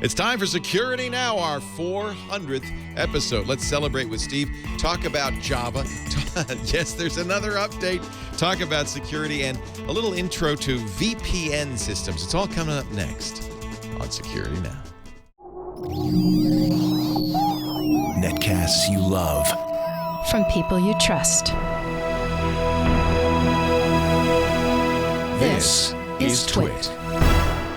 It's time for Security Now, our 400th episode. Let's celebrate with Steve. Talk about Java. Yes, there's another update. Talk about security and a little intro to VPN systems. It's all coming up next on Security Now. Netcasts you love. From people you trust. This is Twit.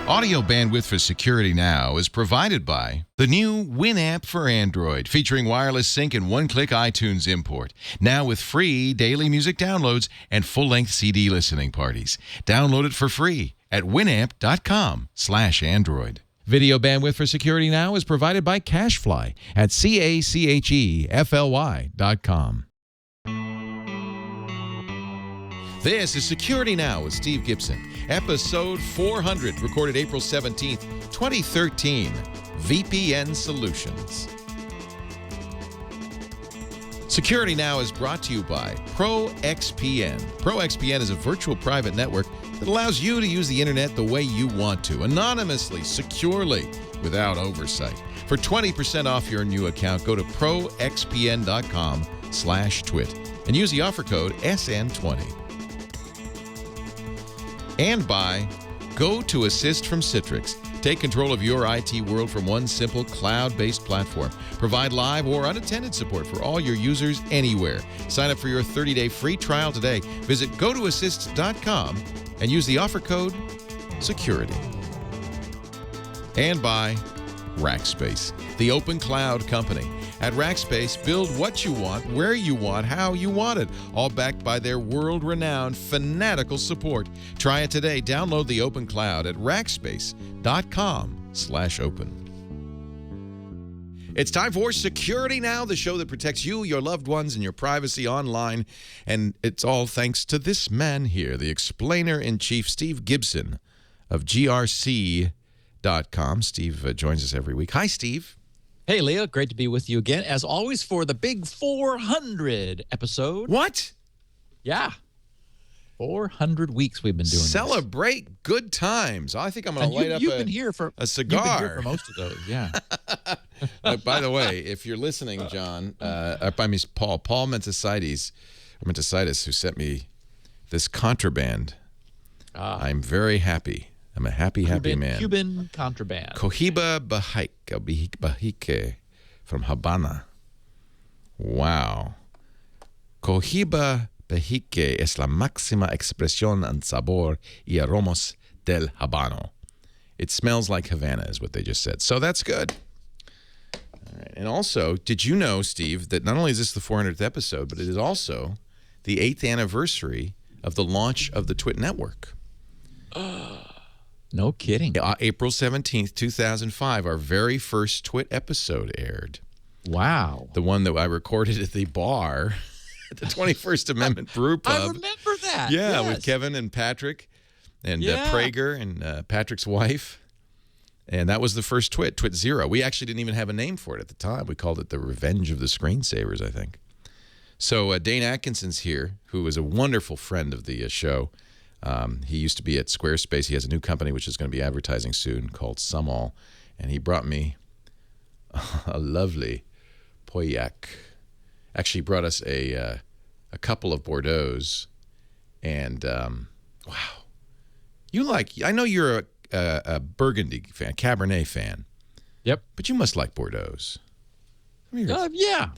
Audio bandwidth for Security Now is provided by the new Winamp for Android, featuring wireless sync and one-click iTunes import. Now with free daily music downloads and full-length CD listening parties. Download it for free at winamp.com/Android. Video bandwidth for Security Now is provided by CacheFly at CacheFly.com. This is Security Now with Steve Gibson, episode 400, recorded April 17th, 2013, VPN Solutions. Security Now is brought to you by ProXPN. ProXPN is a virtual private network that allows you to use the internet the way you want to, anonymously, securely, without oversight. For 20% off your new account, go to proxpn.com/twit and use the offer code SN20. And by GoToAssist from Citrix. Take control of your IT world from one simple cloud-based platform. Provide live or unattended support for all your users anywhere. Sign up for your 30-day free trial today. Visit gotoassist.com and use the offer code SECURITY. And by Rackspace, the open cloud company. At Rackspace, build what you want, where you want, how you want it, all backed by their world-renowned fanatical support. Try it today. Download the open cloud at rackspace.com/open. It's time for Security Now, the show that protects you, your loved ones, and your privacy online. And it's all thanks to this man here, the explainer-in-chief, Steve Gibson of grc.com. Steve joins us every week. Hi, Steve. Hey, Leo. Great to be with you again, as always, for the big 400 episode. What? Yeah. 400 weeks we've been doing Celebrate this. Good times. I think I'm going to light up you've been here for, a cigar. You've been here for most of those, yeah. By the way, if you're listening, John, Paul Menticides, who sent me this contraband, I'm very happy. I'm a happy man. Cuban contraband. Cohiba Bahique from Habana. Wow. Cohiba Bahique es la máxima expresión en sabor y aromas del Habano. It smells like Havana is what they just said. So that's good. All right. And also, did you know, Steve, that not only is this the 400th episode, but it is also the 8th anniversary of the launch of the Twit Network? No kidding. April 17th, 2005, our very first Twit episode aired. Wow. The one that I recorded at the bar at the 21st Amendment Brew Pub. I remember that. Yeah, yes. with Kevin and Patrick and Prager and Patrick's wife. And that was the first Twit, Twit Zero. We actually didn't even have a name for it at the time. We called it the Revenge of the Screensavers, I think. So Dane Atkinson's here, who is a wonderful friend of the show. He used to be at Squarespace. He has a new company which is going to be advertising soon called Sumall. And he brought me a lovely Pauillac. Actually, he brought us a couple of Bordeaux's. And, wow. I know you're a Burgundy fan, Cabernet fan. Yep. But you must like Bordeaux's. I mean, yeah.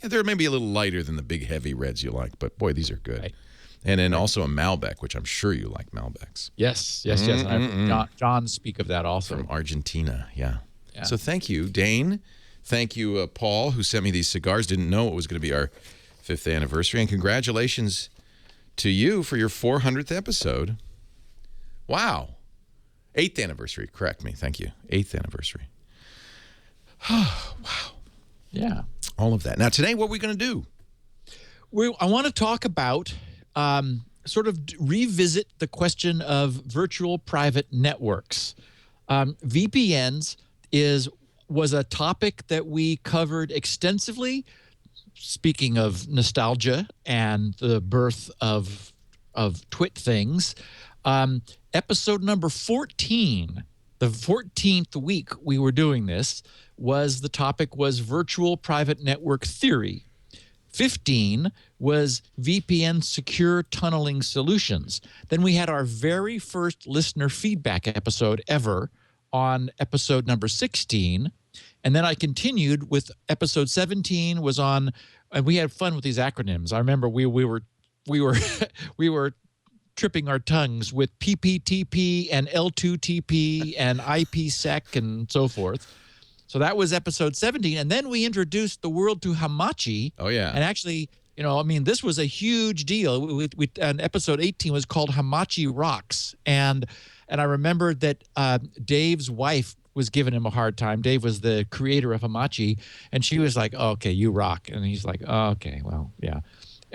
They're maybe a little lighter than the big heavy reds you like. But, boy, these are good. Right. And then also a Malbec, which I'm sure you like Malbecs. Yes. And I've heard John speak of that also. From Argentina, yeah. So thank you, Dane. Thank you, Paul, who sent me these cigars. Didn't know it was going to be our 5th anniversary. And congratulations to you for your 400th episode. Wow. 8th anniversary. Correct me. Thank you. 8th anniversary. Wow. Yeah. All of that. Now, today, what are we going to do? I want to talk about sort of revisit the question of virtual private networks. VPNs was a topic that we covered extensively. Speaking of nostalgia and the birth of Twit things, episode number 14, The 14th week we were doing this the topic was virtual private network theory. 15 was VPN secure tunneling solutions. Then we had our very first listener feedback episode ever on episode number 16. And then I continued with episode 17 was on, and we had fun with these acronyms. I remember we were tripping our tongues with PPTP and L2TP and IPsec and so forth. So that was episode 17. And then we introduced the world to Hamachi. Oh, yeah. And actually, this was a huge deal. And episode 18 was called Hamachi Rocks. And I remember that Dave's wife was giving him a hard time. Dave was the creator of Hamachi. And she was like, oh, okay, you rock. And he's like, oh, okay, well, yeah.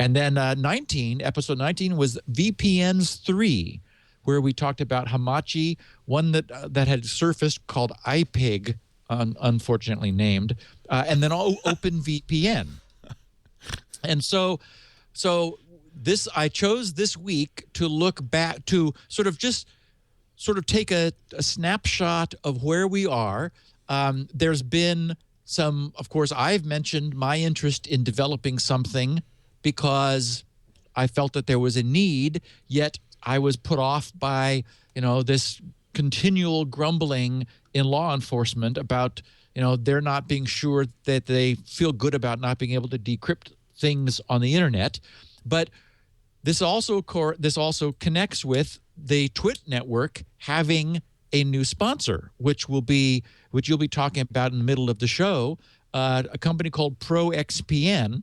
And then episode 19 was VPNs 3, where we talked about Hamachi, one that had surfaced called iPig, unfortunately named, and then OpenVPN. And so I chose this week to look back to sort of take a snapshot of where we are. There's been some, of course, I've mentioned my interest in developing something because I felt that there was a need, yet I was put off by, this continual grumbling in law enforcement about, they're not being sure that they feel good about not being able to decrypt things on the internet. But this also connects with the Twit network having a new sponsor, which you'll be talking about in the middle of the show, a company called ProXPN.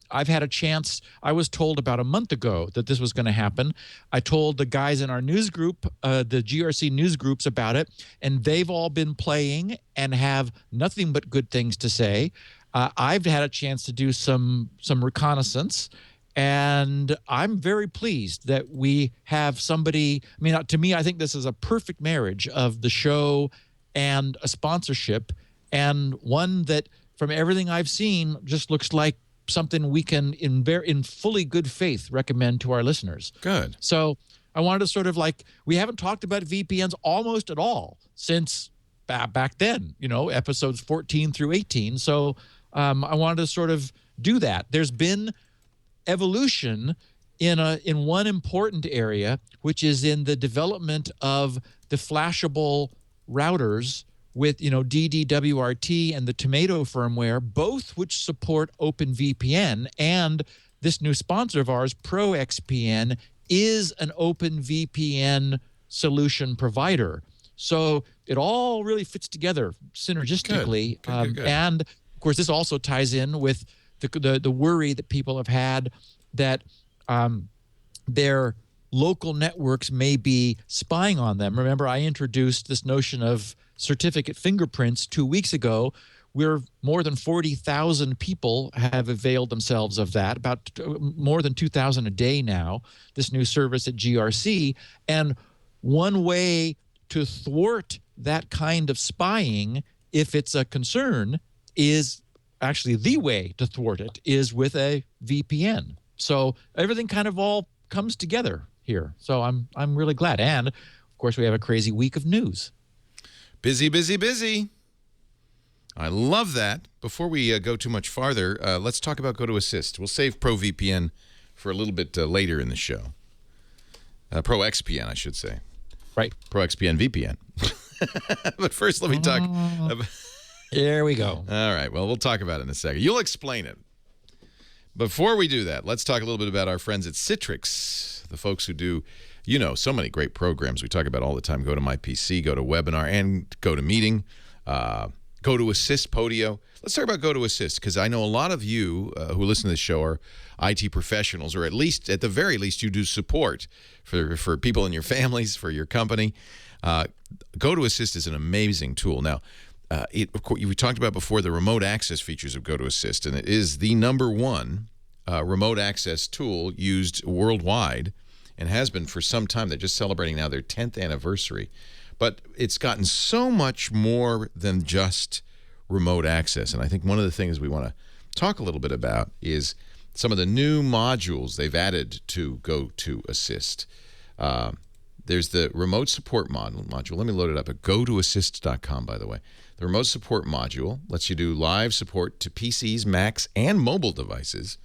I've had a chance. I was told about a month ago that this was going to happen. I told the guys in our news group, the GRC news groups, about it, and they've all been playing and have nothing but good things to say. I've had a chance to do some reconnaissance, and I'm very pleased that we have somebody. I mean, to me, I think this is a perfect marriage of the show and a sponsorship, and one that, from everything I've seen, just looks like something we can, in fully good faith, recommend to our listeners. Good. So I wanted to sort of we haven't talked about VPNs almost at all since back then, episodes 14 through 18. So I wanted to sort of do that. There's been evolution in one important area, which is in the development of the flashable routers with DDWRT and the Tomato firmware, both which support OpenVPN, and this new sponsor of ours, ProXPN, is an OpenVPN solution provider. So it all really fits together synergistically. Good. And of course, this also ties in with the worry that people have had that their local networks may be spying on them. Remember, I introduced this notion of certificate fingerprints 2 weeks ago, where more than 40,000 people have availed themselves of that, about more than 2,000 a day now, this new service at GRC. And one way to thwart that kind of spying, if it's a concern, is actually the way to thwart it is with a VPN. So everything kind of all comes together here. So I'm really glad. And of course, we have a crazy week of news. Busy, busy, busy. I love that. Before we go too much farther, let's talk about GoToAssist. We'll save ProVPN for a little bit later in the show. ProXPN, I should say. Right. ProXPN VPN. But first, let me talk. There we go. All right. Well, we'll talk about it in a second. You'll explain it. Before we do that, let's talk a little bit about our friends at Citrix, the folks who do, so many great programs we talk about all the time. Go to My PC, go to Webinar, and go to Meeting. GoToAssist, Podio. Let's talk about GoToAssist, because I know a lot of you who listen to this show are IT professionals, or at the very least, you do support for people in your families, for your company. GoToAssist is an amazing tool. Now, of course, we talked about before the remote access features of GoToAssist, and it is the #1 remote access tool used worldwide, and has been for some time. They're just celebrating now their 10th anniversary. But it's gotten so much more than just remote access. And I think one of the things we want to talk a little bit about is some of the new modules they've added to GoToAssist. There's the remote support module. Let me load it up at gotoassist.com, by the way. The remote support module lets you do live support to PCs, Macs, and mobile devices,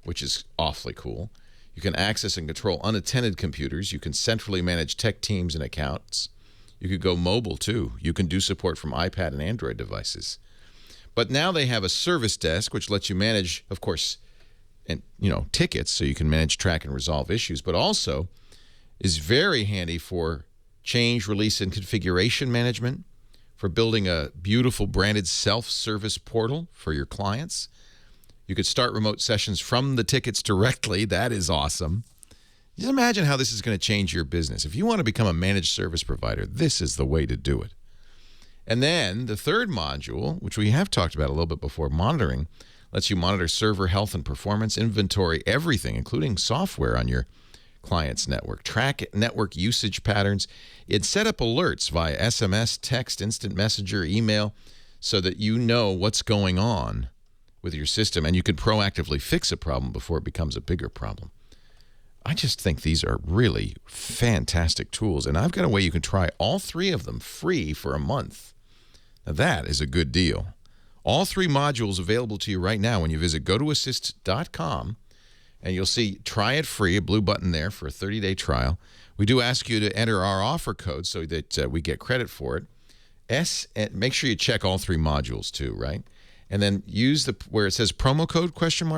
which is awfully cool. You can access and control unattended computers. You can centrally manage tech teams and accounts. You could go mobile, too. You can do support from iPad and Android devices. But now they have a service desk, which lets you manage, of course, and tickets, so you can manage, track, and resolve issues, but also is very handy for change, release, and configuration management, for building a beautiful branded self-service portal for your clients. You could start remote sessions from the tickets directly. That is awesome. Just imagine how this is going to change your business. If you want to become a managed service provider, this is the way to do it. And then the third module, which we have talked about a little bit before, monitoring, lets you monitor server health and performance, inventory, everything, including software on your client's network, track network usage patterns. It set up alerts via SMS, text, instant messenger, email, so that you know what's going on with your system, and you can proactively fix a problem before it becomes a bigger problem. I just think these are really fantastic tools, and I've got a way you can try all three of them free for a month. Now that is a good deal. All three modules available to you right now when you visit gotoassist.com. And you'll see try it free, a blue button there for a 30-day trial. We do ask you to enter our offer code so that we get credit for it. Make sure you check all three modules too, right? And then use where it says promo code ?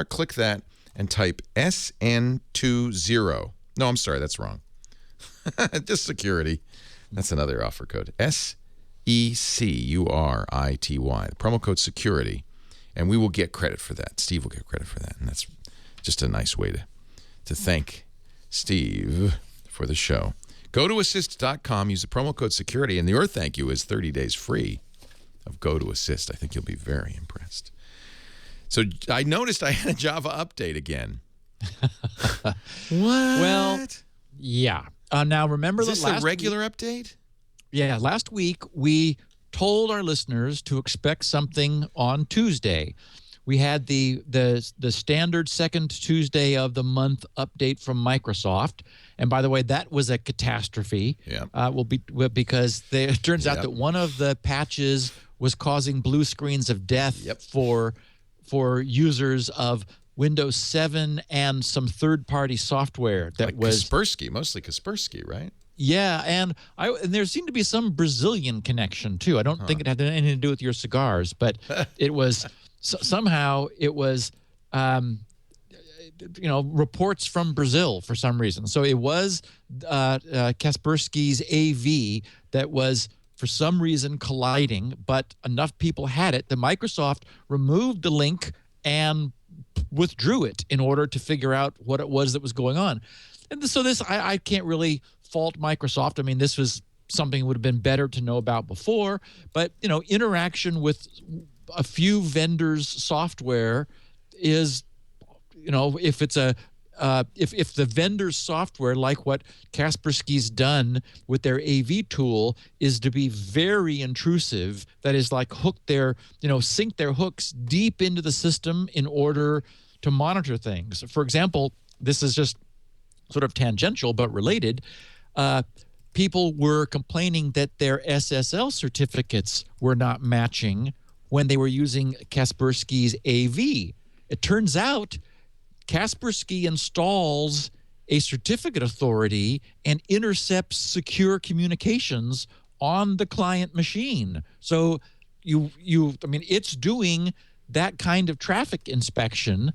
Click that and type SN20. No, I'm sorry, that's wrong. Just security. That's another offer code. SECURITY. Promo code security. And we will get credit for that. Steve will get credit for that. And that's just a nice way to thank Steve for the show. GoToAssist.com, use the promo code security, and your thank you is 30 days free of GoToAssist. I think you'll be very impressed. So I noticed I had a Java update again. What? Well, yeah. Now remember is this last the regular update? Yeah, last week we told our listeners to expect something on Tuesday. We had the standard second Tuesday of the month update from Microsoft, and by the way, that was a catastrophe. Yeah, because it turns out that one of the patches was causing blue screens of death for users of Windows 7 and some third-party software that was Kaspersky, mostly Kaspersky, right? Yeah, and there seemed to be some Brazilian connection too. I don't think it had anything to do with your cigars, but it was. Somehow it was, reports from Brazil for some reason. So it was Kaspersky's AV that was for some reason colliding, but enough people had it that Microsoft removed the link and withdrew it in order to figure out what it was that was going on. And so I can't really fault Microsoft. I mean, this was something that would have been better to know about before, but interaction with a few vendors' software is, if it's if the vendor's software, like what Kaspersky's done with their AV tool, is to be very intrusive, that is like sink their hooks deep into the system in order to monitor things. For example, this is just sort of tangential but related. People were complaining that their SSL certificates were not matching when they were using Kaspersky's AV. It turns out Kaspersky installs a certificate authority and intercepts secure communications on the client machine. So it's doing that kind of traffic inspection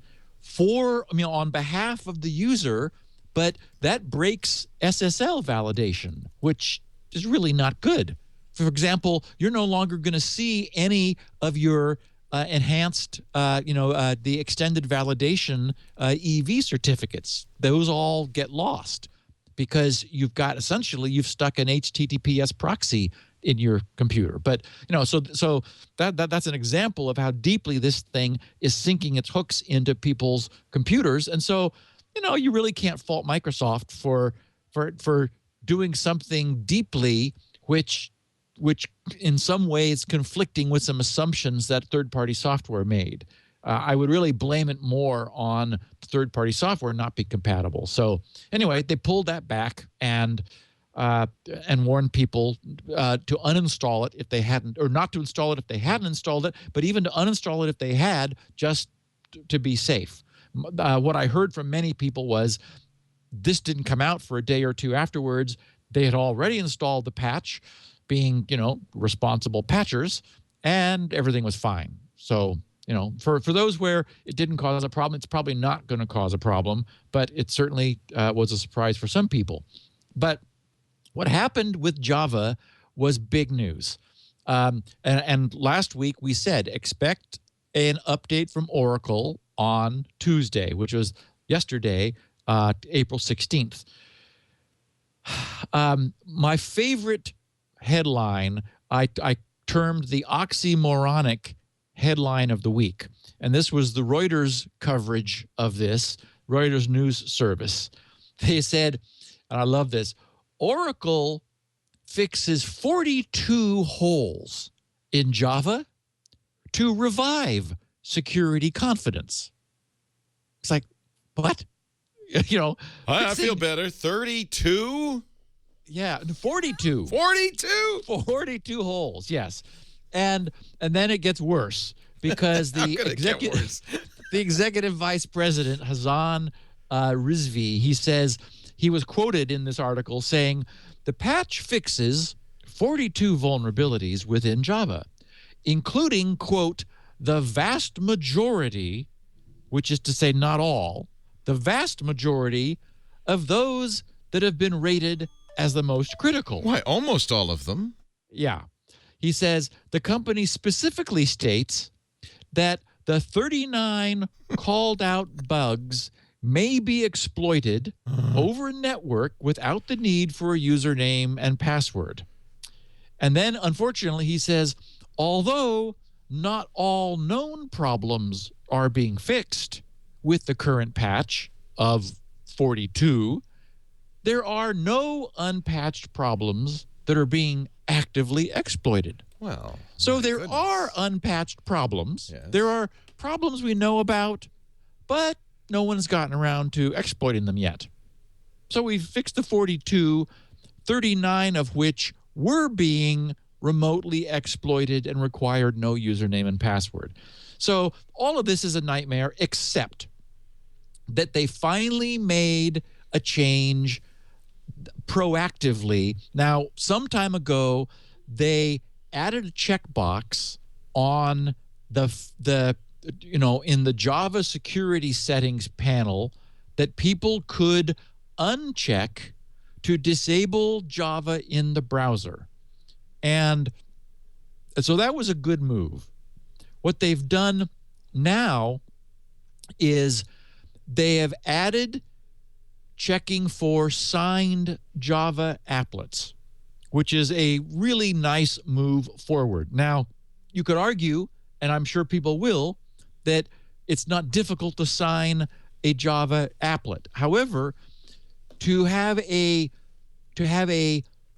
on behalf of the user, but that breaks SSL validation, which is really not good. For example, you're no longer going to see any of your enhanced, the extended validation EV certificates. Those all get lost because you've stuck an HTTPS proxy in your computer. But so that's an example of how deeply this thing is sinking its hooks into people's computers. And so you really can't fault Microsoft for doing something deeply which in some ways conflicting with some assumptions that third-party software made. I would really blame it more on third-party software not be compatible. So anyway, they pulled that back, and and warned people to uninstall it if they hadn't, or not to install it if they hadn't installed it, but even to uninstall it if they had, just to be safe. What I heard from many people was this didn't come out for a day or two afterwards. They had already installed the patch, being, responsible patchers, and everything was fine. So, for those where it didn't cause a problem, it's probably not going to cause a problem, but it certainly was a surprise for some people. But what happened with Java was big news. And last week we said, expect an update from Oracle on Tuesday, which was yesterday, April 16th. My favorite headline, I termed the oxymoronic headline of the week. And this was the Reuters coverage of this, Reuters news service. They said, and I love this, Oracle fixes 42 holes in Java to revive security confidence. It's like, what? I feel better. 32? Yeah, 42. 42? 42 holes, yes. And then it gets worse because the executive vice president, Hassan Rizvi, he says, he was quoted in this article saying, the patch fixes 42 vulnerabilities within Java, including, quote, the vast majority, which is to say not all, the vast majority of those that have been rated as the most critical. Why, almost all of them. Yeah. He says the company specifically states that the 39 called out bugs may be exploited over network without the need for a username and password. And then, unfortunately, he says, although not all known problems are being fixed with the current patch of 42, there are no unpatched problems that are being actively exploited. Well, so there are unpatched problems. Yes. There are problems we know about, but no one's gotten around to exploiting them yet. So we've fixed the 42, 39 of which were being remotely exploited and required no username and password. So all of this is a nightmare, except that they finally made a change proactively. Now, some time ago, they added a checkbox on in the Java security settings panel that people could uncheck to disable Java in the browser. And so that was a good move. What they've done now is they have added checking for signed Java applets, which is a really nice move forward. Now, you could argue, and I'm sure people will, that it's not difficult to sign a Java applet. However, to have a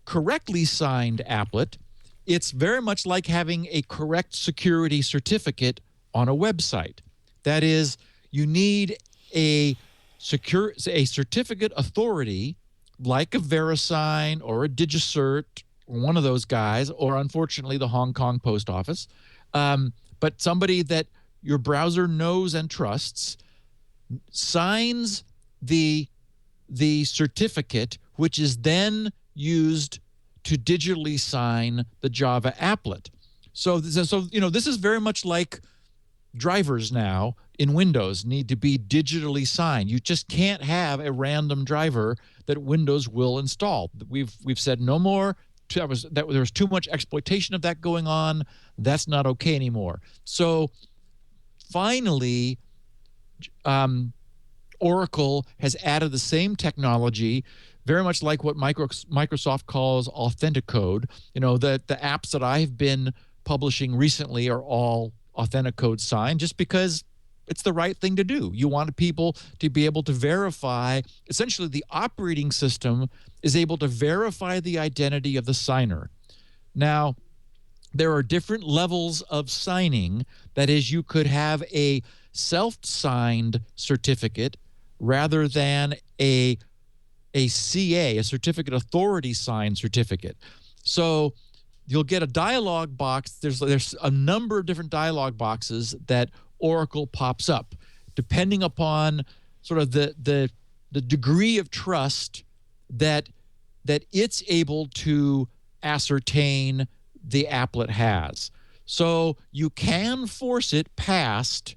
correctly signed applet, it's very much like having a correct security certificate on a website. That is, you need a certificate authority like a VeriSign or a DigiCert, or one of those guys, or unfortunately the Hong Kong Post Office, but somebody that your browser knows and trusts, signs the certificate, which is then used to digitally sign the Java applet. So this is very much like drivers now in Windows need to be digitally signed. You just can't have a random driver that Windows will install. We've said no more. There was too much exploitation of that going on. That's not okay anymore. So finally, Oracle has added the same technology, very much like what Microsoft calls Authenticode. The apps that I've been publishing recently are all Authenticode signed, just because it's the right thing to do. You want people to be able to verify. Essentially, the operating system is able to verify the identity of the signer. Now, there are different levels of signing. That is, you could have a self-signed certificate rather than a a CA, a certificate authority signed certificate. So you'll get a dialog box. There's a number of different dialog boxes that Oracle pops up, depending upon sort of the degree of trust that it's able to ascertain the applet has. So you can force it past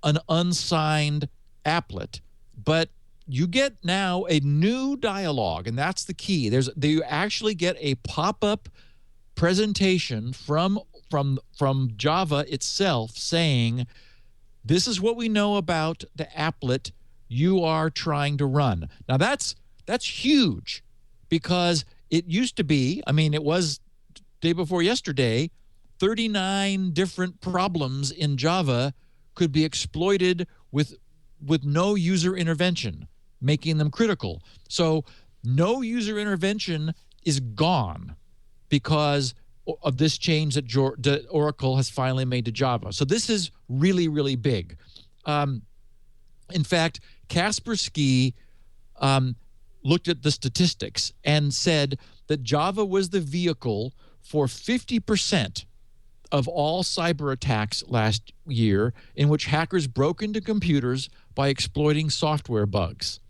an unsigned applet, but you get now a new dialog, and that's the key. You actually get a pop-up presentation from Java itself saying, this is what we know about the applet you are trying to run. Now that's huge, because it used to be, I mean, it was day before yesterday, 39 different problems in Java could be exploited with no user intervention, making them critical. So no user intervention is gone because of this change that Oracle has finally made to Java. So this is really, really big. In fact, Kaspersky looked at the statistics and said that Java was the vehicle for 50% of all cyber attacks last year, in which hackers broke into computers by exploiting software bugs.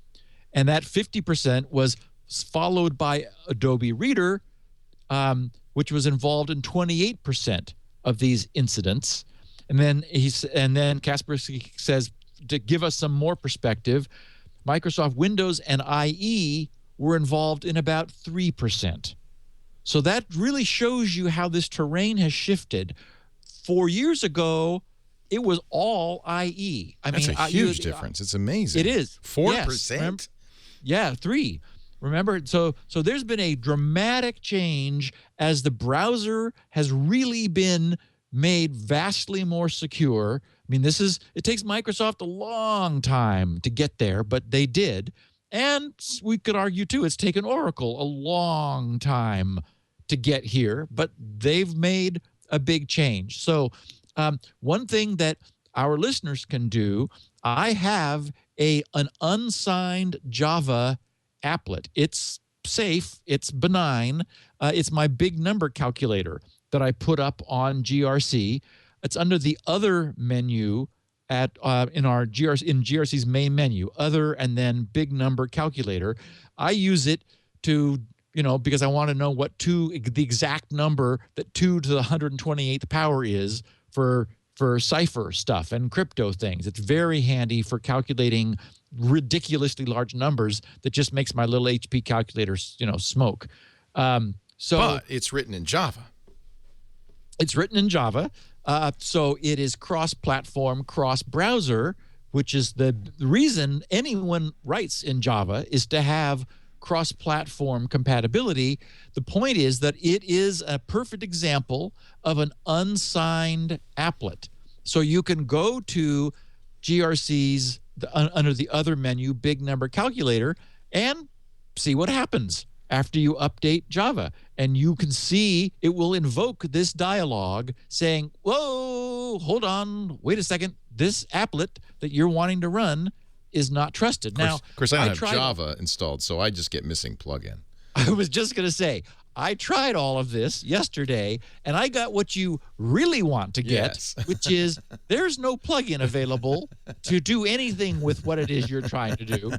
And that 50% was followed by Adobe Reader, which was involved in 28% of these incidents. And then Kaspersky says, to give us some more perspective, Microsoft Windows and IE were involved in about 3%. So that really shows you how this terrain has shifted. 4 years ago, it was all IE. That's a huge difference. It's amazing. It is. 4%? Yeah, 3%. Remember, so there's been a dramatic change as the browser has really been made vastly more secure. I mean, it takes Microsoft a long time to get there, but they did. And we could argue, too, it's taken Oracle a long time to get here, but they've made a big change. So one thing that our listeners can do, I have an unsigned Java applet. It's safe. It's benign. It's my big number calculator that I put up on GRC. It's under the other menu in GRC's main menu, other, and then big number calculator. I use it to, because I want to know what the exact number that 2 to the 128th power is for cipher stuff and crypto things. It's very handy for calculating ridiculously large numbers that just makes my little HP calculator, smoke. But it's written in Java. It's written in Java. So it is cross-platform, cross-browser, which is the reason anyone writes in Java is to have cross-platform compatibility. The point is that it is a perfect example of an unsigned applet. So you can go to GRC's under the other menu, big number calculator, and see what happens after you update Java. And you can see it will invoke this dialog saying, whoa, hold on, wait a second. This applet that you're wanting to run is not trusted. Of course, I don't have Java installed, so I just get missing plugin. I was just going to say, I tried all of this yesterday, and I got what you really want to get, which is there's no plugin available to do anything with what it is you're trying to do.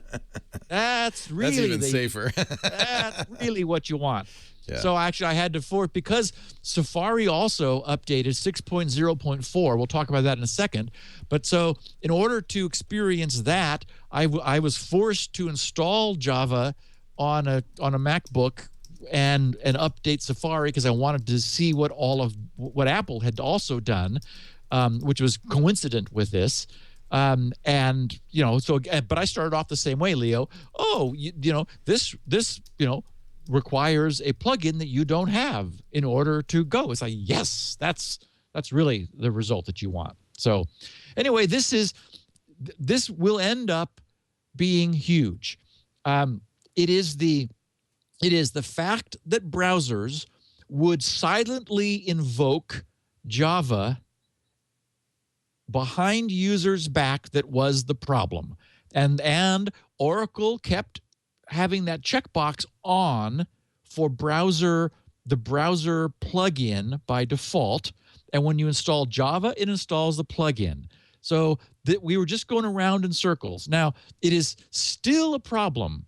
That's even safer. That's really what you want. Yeah. So actually, I had to force, because Safari also updated 6.0.4. We'll talk about that in a second. But so in order to experience that, I was forced to install Java on a MacBook and update Safari, because I wanted to see what Apple had also done, which was coincident with this. But I started off the same way, Leo. Oh, this requires a plugin that you don't have in order to go. It's like, yes, that's really the result that you want. So anyway, this will end up being huge. It is the fact that browsers would silently invoke Java behind users' back that was the problem. And Oracle kept having that checkbox on for the browser plugin by default. And when you install Java, it installs the plugin. So we were just going around in circles. Now, it is still a problem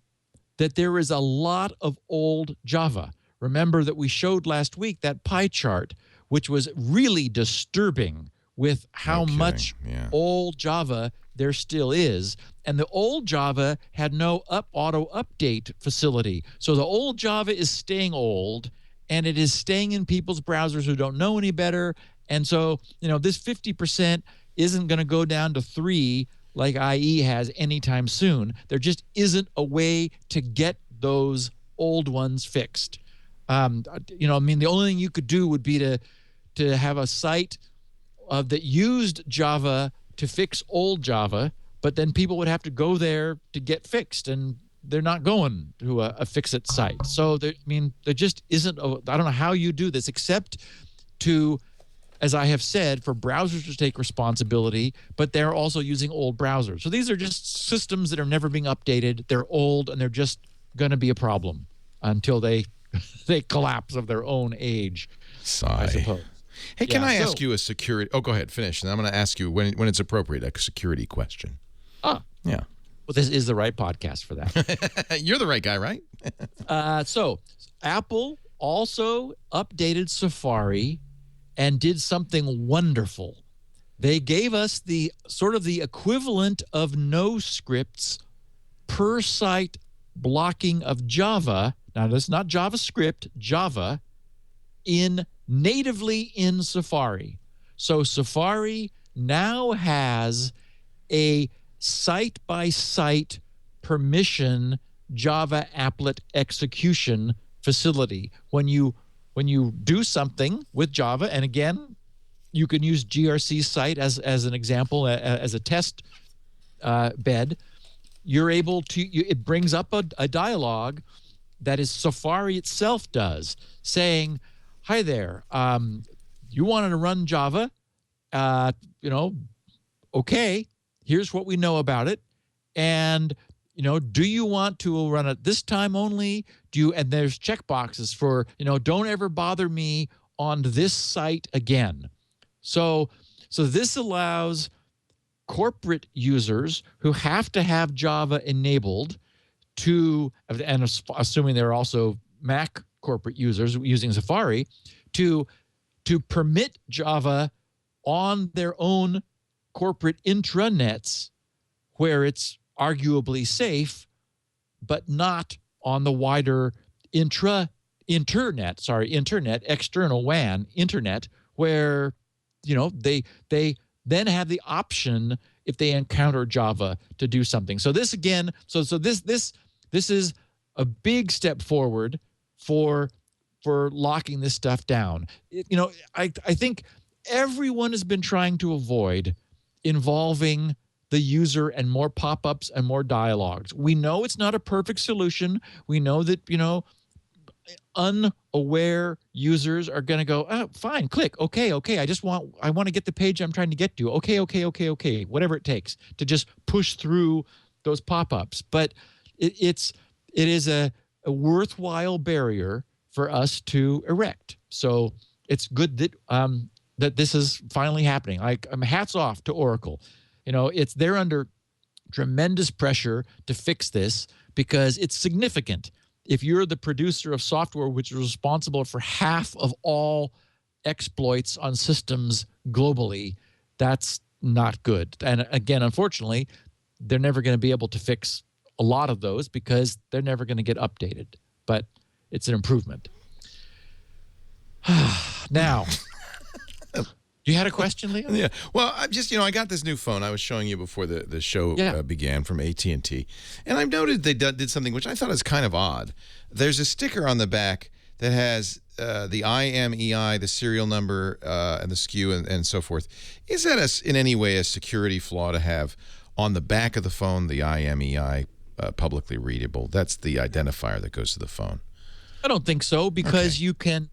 that there is a lot of old Java. Remember that we showed last week that pie chart, which was really disturbing with how much old Java there still is. And the old Java had no auto update facility. So the old Java is staying old, and it is staying in people's browsers who don't know any better. And so, this 50% isn't going to go down to 3 like IE has anytime soon. There just isn't a way to get those old ones fixed. The only thing you could do would be to have a site that used Java to fix old Java, but then people would have to go there to get fixed, and they're not going to a fix-it site. So, there just isn't I don't know how you do this except to, as I have said, for browsers to take responsibility, but they're also using old browsers. So these are just systems that are never being updated. They're old, and they're just going to be a problem until they collapse of their own age, I suppose. Hey, can I ask you a security? Oh, go ahead, finish. And I'm going to ask you when it's appropriate a security question. Yeah. Well, this is the right podcast for that. You're the right guy, right? So Apple also updated Safari and did something wonderful. They gave us the equivalent of no scripts per site blocking of Java. Now, that's not JavaScript, Java, natively in Safari. So Safari now has a site-by-site permission Java applet execution facility. When you do something with Java, and again, you can use GRC site as an example, as a test bed, you're able to, it brings up a dialog that is Safari itself does, saying, hi there, you wanted to run Java, okay, here's what we know about it, and do you want to run it this time only? And there's checkboxes for, don't ever bother me on this site again. So this allows corporate users who have to have Java enabled to, and assuming they're also Mac corporate users using Safari, to permit Java on their own corporate intranets where it's arguably safe, but not on the wider internet, external WAN internet, where they then have the option if they encounter Java to do something. So this again, this is a big step forward for locking this stuff down. I think everyone has been trying to avoid involving the user and more pop-ups and more dialogues. We know it's not a perfect solution. We know that, unaware users are going to go, oh, fine, click, okay, I want to get the page I'm trying to get to. Okay, whatever it takes to just push through those pop-ups. But it is a worthwhile barrier for us to erect. So it's good that that this is finally happening. Hats off to Oracle. They're under tremendous pressure to fix this because it's significant. If you're the producer of software which is responsible for half of all exploits on systems globally, that's not good. And again, unfortunately, they're never going to be able to fix a lot of those because they're never going to get updated. But it's an improvement. Now, you had a question, Leo? Yeah. Well, I got this new phone I was showing you before the show began from AT&T. And I've noted they did something which I thought is kind of odd. There's a sticker on the back that has the IMEI, the serial number, and the SKU and so forth. Is that in any way a security flaw to have on the back of the phone the IMEI publicly readable? That's the identifier that goes to the phone. I don't think so, because you can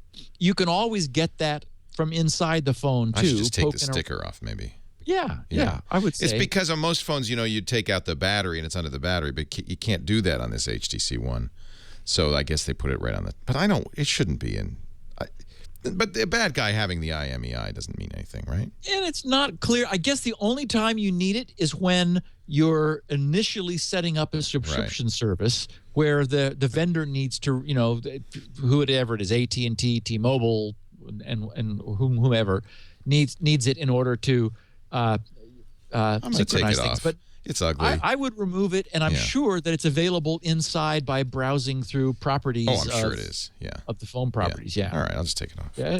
always get that from inside the phone too. I should just take the sticker off, maybe. Yeah, I would say. It's because on most phones, you take out the battery and it's under the battery, but you can't do that on this HTC One. So I guess they put it right on the. But it shouldn't be in. But the bad guy having the IMEI doesn't mean anything, right? And it's not clear. I guess the only time you need it is when you're initially setting up a subscription service where the vendor needs to, whoever it is, AT&T, T-Mobile, and whomever needs it in order to I'm going to take it off. But it's ugly. I would remove it, and I'm sure that it's available inside by browsing through properties. Oh, I'm sure it is. Yeah. Of the phone properties. Yeah. All right, I'll just take it off. Yeah.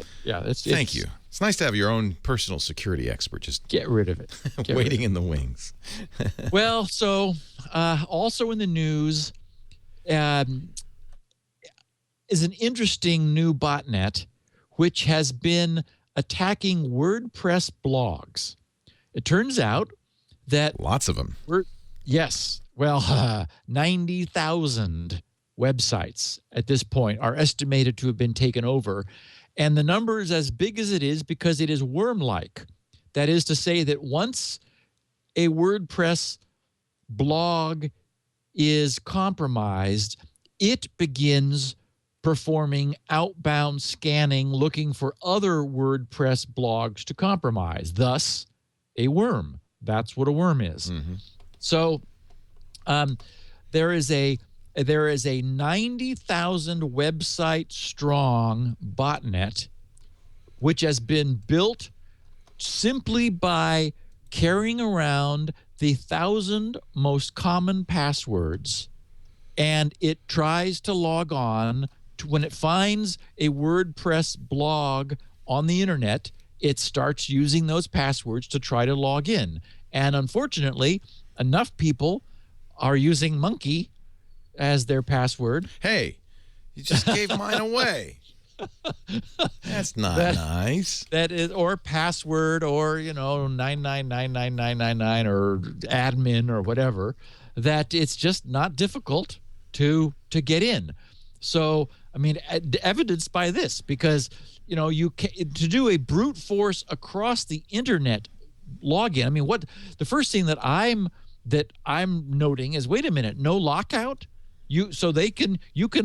Thank you. It's nice to have your own personal security expert just get rid of it. Waiting in the wings. Well, so also in the news is an interesting new botnet which has been attacking WordPress blogs. It turns out that lots of them. 90,000 websites at this point are estimated to have been taken over. And the number is as big as it is because it is worm-like. That is to say that once a WordPress blog is compromised, it begins performing outbound scanning, looking for other WordPress blogs to compromise, thus a worm. That's what a worm is. Mm-hmm. So there is a 90,000 website strong botnet which has been built simply by carrying around the 1,000 most common passwords, and it tries to log on to, when it finds a WordPress blog on the internet, it starts using those passwords to try to log in. And unfortunately, enough people are using monkey as their password. Hey, you just gave mine away. That's not nice. That is, or password, or 9999999 or admin or whatever. That it's just not difficult to get in. So I mean, evidenced by this, because you can, to do a brute force across the internet login. I mean, what the first thing that I'm noting is, wait a minute, no lockout. You can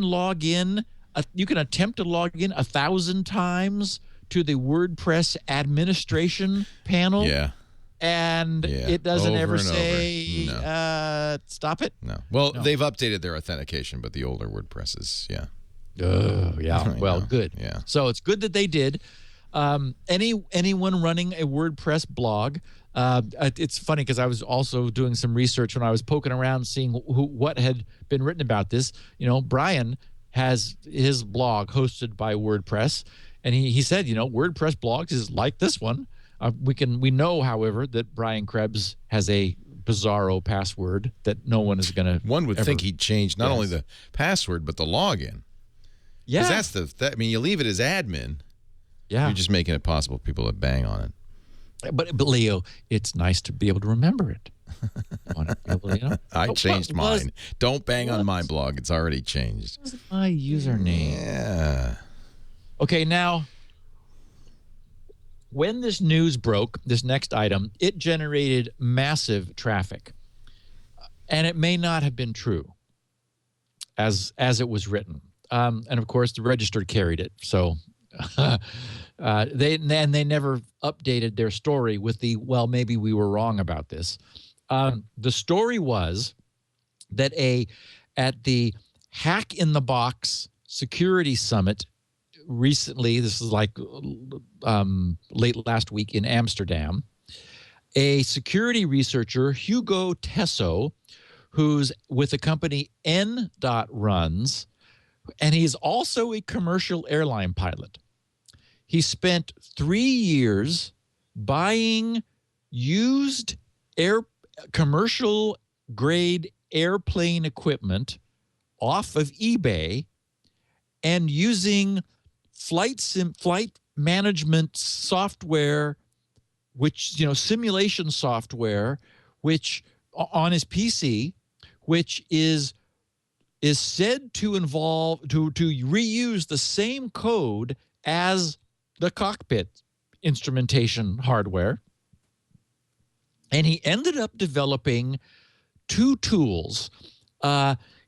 log in. You can attempt to log in 1,000 times to the WordPress administration panel. Yeah. And it doesn't ever say, no. Stop it? No. Well, they've updated their authentication, but the older WordPresses, yeah. Yeah. Well, good. Yeah. So it's good that they did. Anyone running a WordPress blog, it's funny because I was also doing some research when I was poking around seeing what had been written about this. Brian has his blog hosted by WordPress, and he said, WordPress blogs is like this one. We know, however, that Brian Krebs has a bizarro password that no one is going to. One would think he'd change not only the password but the login. Yeah, because I mean, you leave it as admin. Yeah, you're just making it possible for people to bang on it. But Leo, it's nice to be able to remember it. I changed mine. Don't bang on my blog. It's already changed. What was my username? Yeah. Okay, now, when this news broke, this next item, it generated massive traffic. And it may not have been true as it was written. And, of course, the Register carried it. So they never updated their story with well, maybe we were wrong about this. The story was that at the Hack in the Box Security Summit recently, this is like late last week in Amsterdam, a security researcher, Hugo Tesso, who's with the company N.Runs, and he's also a commercial airline pilot. He spent 3 years buying used commercial grade airplane equipment off of eBay and using flight management software, which simulation software, which on his PC, which is said to involve to reuse the same code as the cockpit instrumentation hardware. And he ended up developing two tools.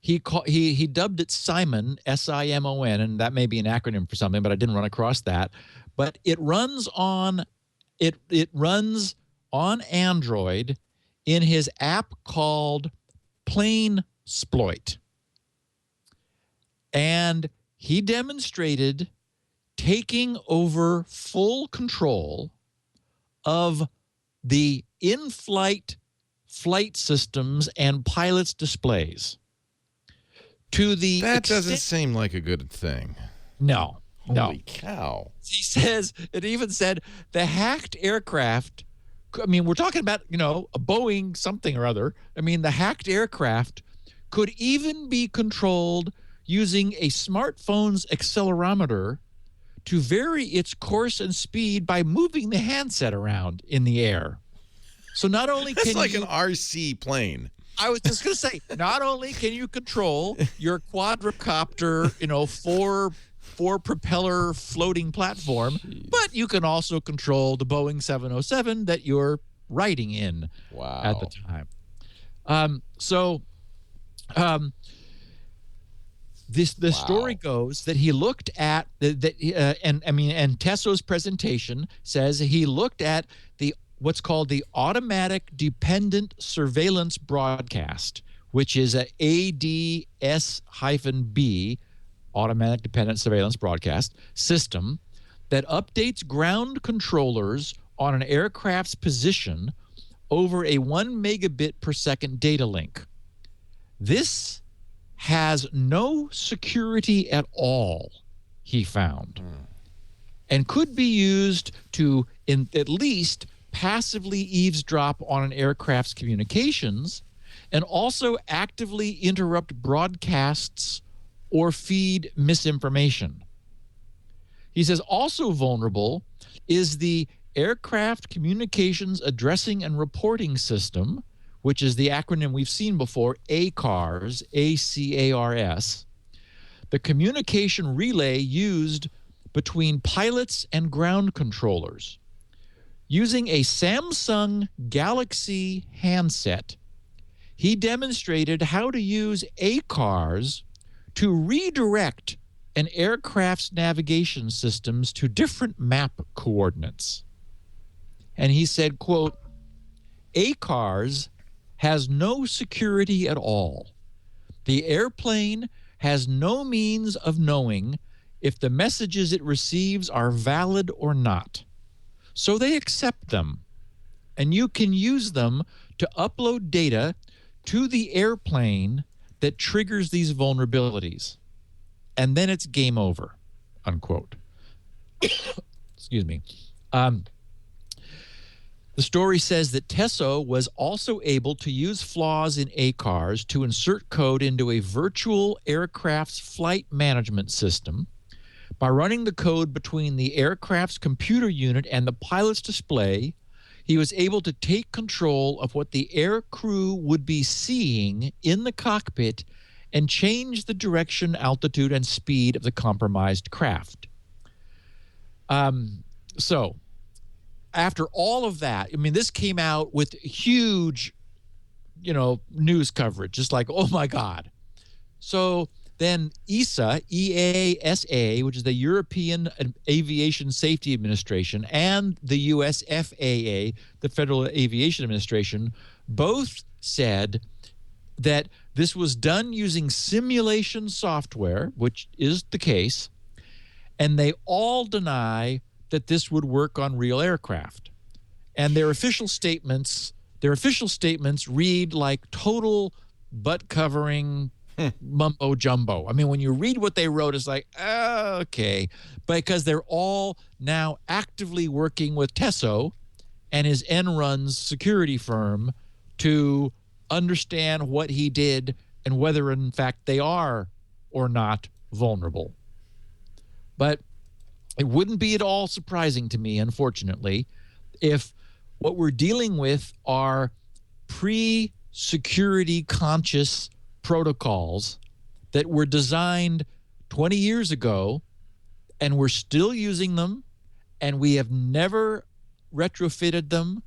He dubbed it Simon, S-I-M-O-N, and that may be an acronym for something, but I didn't run across that. But it runs on Android in his app called Plainsploit. And he demonstrated taking over full control of the in-flight flight systems and pilots' displays. That doesn't seem like a good thing. No. Holy cow. He says, it even said the hacked aircraft, I mean, we're talking about, a Boeing something or other. I mean, the hacked aircraft could even be controlled using a smartphone's accelerometer to vary its course and speed by moving the handset around in the air. So not only That's can like you, an RC plane. I was just going to say, not only can you control your quadricopter, four propeller floating platform, but you can also control the Boeing 707 that you're riding in at the time. The story goes that he looked at and Tesso's presentation says he looked at what's called the automatic dependent surveillance broadcast, which is a ADS-B, automatic dependent surveillance broadcast system that updates ground controllers on an aircraft's position over a 1 megabit per second data link. This has no security at all, he found, and could be used to at least passively eavesdrop on an aircraft's communications and also actively interrupt broadcasts or feed misinformation. He says also vulnerable is the Aircraft Communications Addressing and Reporting System, which is the acronym we've seen before, ACARS, A-C-A-R-S, the communication relay used between pilots and ground controllers. Using a Samsung Galaxy handset, he demonstrated how to use ACARS to redirect an aircraft's navigation systems to different map coordinates. And he said, quote, ACARS has no security at all. The airplane has no means of knowing if the messages it receives are valid or not. So they accept them, and you can use them to upload data to the airplane that triggers these vulnerabilities. And then it's game over, unquote. Excuse me. The story says that Tesso was also able to use flaws in ACARS to insert code into a virtual aircraft's flight management system. By running the code between the aircraft's computer unit and the pilot's display, he was able to take control of what the air crew would be seeing in the cockpit and change the direction, altitude, and speed of the compromised craft. So after all of that, I mean, this came out with huge, news coverage, just like, oh my God. So then EASA, E-A-S-A, which is the European Aviation Safety Administration, and the US FAA, the Federal Aviation Administration, both said that this was done using simulation software, which is the case, and they all deny that this would work on real aircraft. And their official statements read like total butt-covering mumbo jumbo. I mean, when you read what they wrote, it's like, okay, because they're all now actively working with Tesso and his Enron's security firm to understand what he did and whether, in fact, they are or not vulnerable. But it wouldn't be at all surprising to me, unfortunately, if what we're dealing with are pre-security conscious protocols that were designed 20 years ago, and we're still using them, and we have never retrofitted them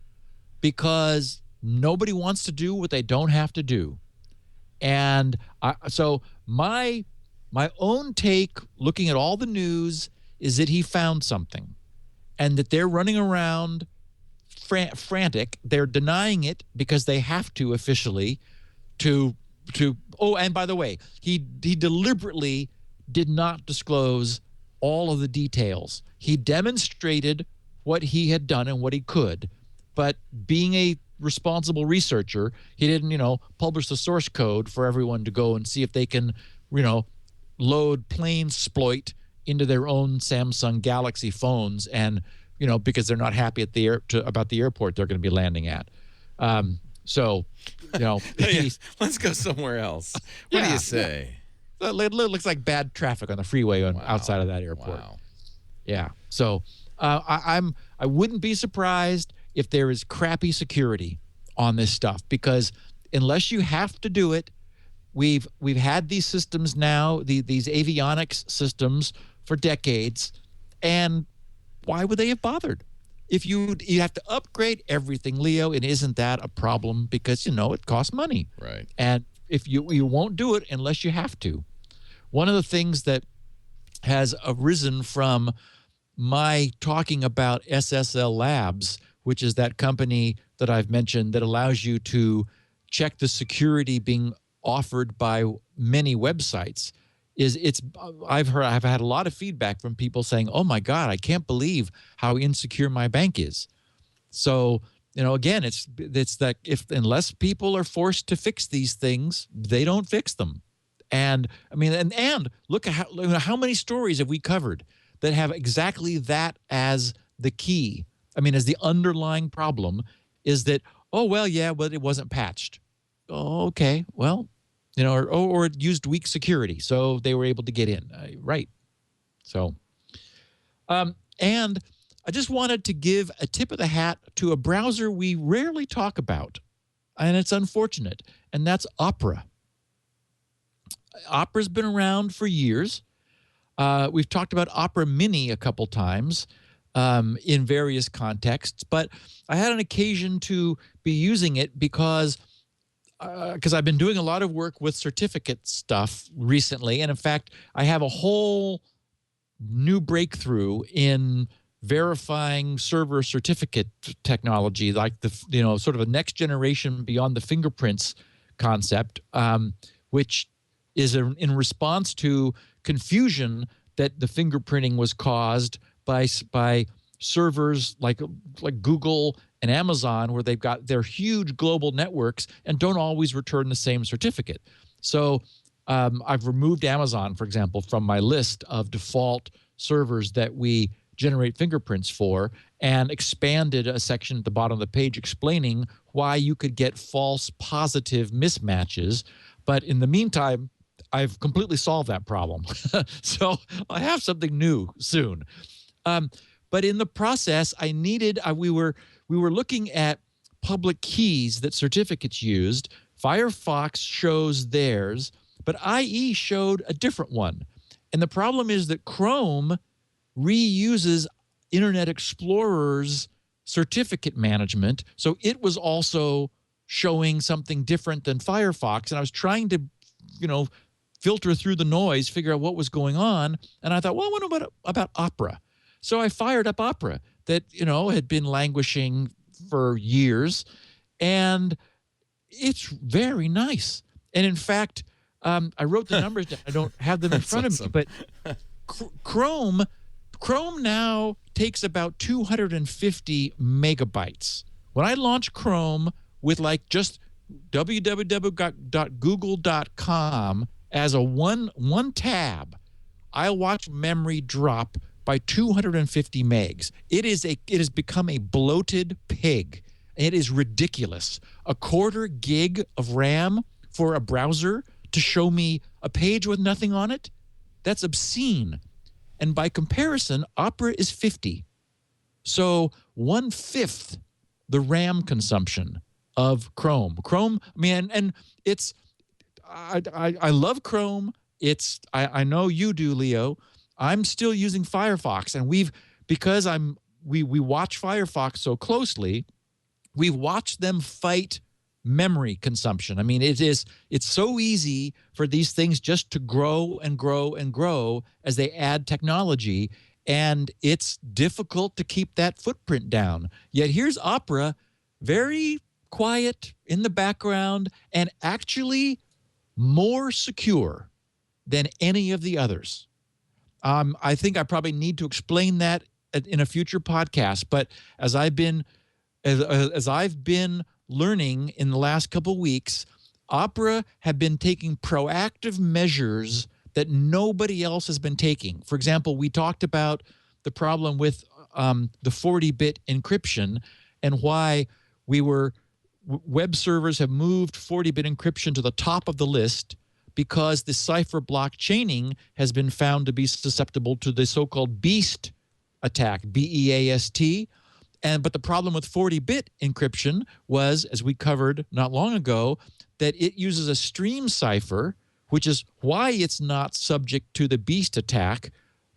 because nobody wants to do what they don't have to do. And so my own take, looking at all the news, is that he found something, and that they're running around frantic. They're denying it because they have to officially to. Oh, and by the way, he deliberately did not disclose all of the details. He demonstrated what he had done and what he could, but being a responsible researcher, he didn't, publish the source code for everyone to go and see if they can, load plainsploit into their own Samsung Galaxy phones, and because they're not happy at about the airport they're going to be landing at. So, let's go somewhere else. What do you say? It looks like bad traffic on the freeway outside of that airport. Wow. Yeah. So I wouldn't be surprised if there is crappy security on this stuff, because unless you have to do it, we've had these systems now, these avionics systems, for decades, and why would they have bothered? If you have to upgrade everything, Leo, and isn't that a problem? Because it costs money, right? And if you won't do it unless you have to. One of the things that has arisen from my talking about SSL Labs, which is that company that I've mentioned that allows you to check the security being offered by many websites, I've had a lot of feedback from people saying, "Oh my God, I can't believe how insecure my bank is." So, again, it's that unless people are forced to fix these things, they don't fix them. And I mean, and look at how many stories have we covered that have exactly that as the key. I mean, as the underlying problem is that, oh, well, yeah, but it wasn't patched. Oh, okay, well, or it used weak security, so they were able to get in. Right. So, and I just wanted to give a tip of the hat to a browser we rarely talk about, and it's unfortunate, and that's Opera. Opera's been around for years. We've talked about Opera Mini a couple times in various contexts, but I had an occasion to be using it because I've been doing a lot of work with certificate stuff recently, and in fact, I have a whole new breakthrough in verifying server certificate technology, like the sort of a next generation beyond the fingerprints concept, which is in response to confusion that the fingerprinting was caused by servers like Google and Amazon, where they've got their huge global networks and don't always return the same certificate. So I've removed Amazon, for example, from my list of default servers that we generate fingerprints for, and expanded a section at the bottom of the page explaining why you could get false positive mismatches. But in the meantime, I've completely solved that problem. So I have something new soon. But in the process, we were looking at public keys that certificates used. Firefox shows theirs, but IE showed a different one. And the problem is that Chrome reuses Internet Explorer's certificate management, so it was also showing something different than Firefox. And I was trying to, filter through the noise, figure out what was going on. And I thought, well, what about Opera? So I fired up Opera that, had been languishing for years, and it's very nice. And in fact, I wrote the numbers down. I don't have them in front of me, but Chrome now takes about 250 megabytes. When I launch Chrome with just www.google.com as a one tab, I'll watch memory drop by 250 megs. It has become a bloated pig. It is ridiculous. A 1/4 gig of RAM for a browser to show me a page with nothing on it? That's obscene. And by comparison, Opera is 50. So 1/5 the RAM consumption of Chrome. Chrome, and it's, I love Chrome. I know you do, Leo. I'm still using Firefox, and we watch Firefox so closely, we've watched them fight memory consumption. I mean, it's so easy for these things just to grow and grow and grow as they add technology, and it's difficult to keep that footprint down. Yet here's Opera, very quiet in the background and actually more secure than any of the others. I think I probably need to explain that in a future podcast, but as I've been learning in the last couple of weeks, Opera have been taking proactive measures that nobody else has been taking. For example, we talked about the problem with the 40-bit encryption and why web servers have moved 40-bit encryption to the top of the list because the cipher block chaining has been found to be susceptible to the so-called beast attack, B-E-A-S-T. But the problem with 40-bit encryption was, as we covered not long ago, that it uses a stream cipher, which is why it's not subject to the beast attack.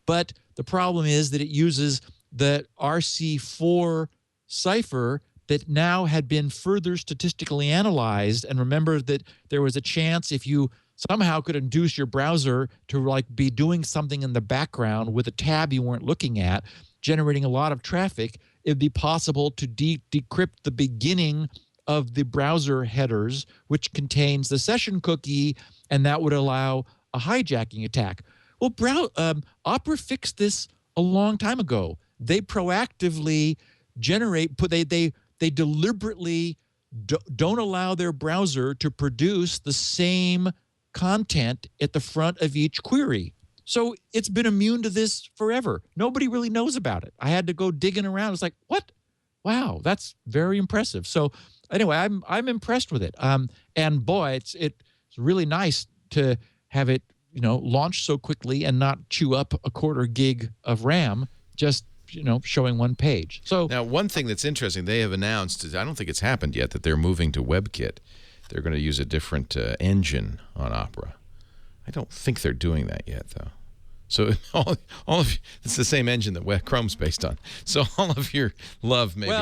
But the problem is that it uses the RC4 cipher that now had been further statistically analyzed. And remember that there was a chance if you somehow could induce your browser to be doing something in the background with a tab you weren't looking at, generating a lot of traffic, it'd be possible to decrypt the beginning of the browser headers, which contains the session cookie, and that would allow a hijacking attack. Well, Opera fixed this a long time ago. They proactively they deliberately don't allow their browser to produce the same content at the front of each query. So it's been immune to this forever. Nobody really knows about it. I had to go digging around. It's like, what? Wow, that's very impressive. So anyway, I'm impressed with it. And boy, it's really nice to have it, launch so quickly and not chew up a quarter gig of RAM just showing one page. So now, one thing that's interesting, they have announced, I don't think it's happened yet, that they're moving to WebKit. They're going to use a different engine on Opera. I don't think they're doing that yet, though. So all of it's the same engine that Chrome's based on. So all of your love, maybe.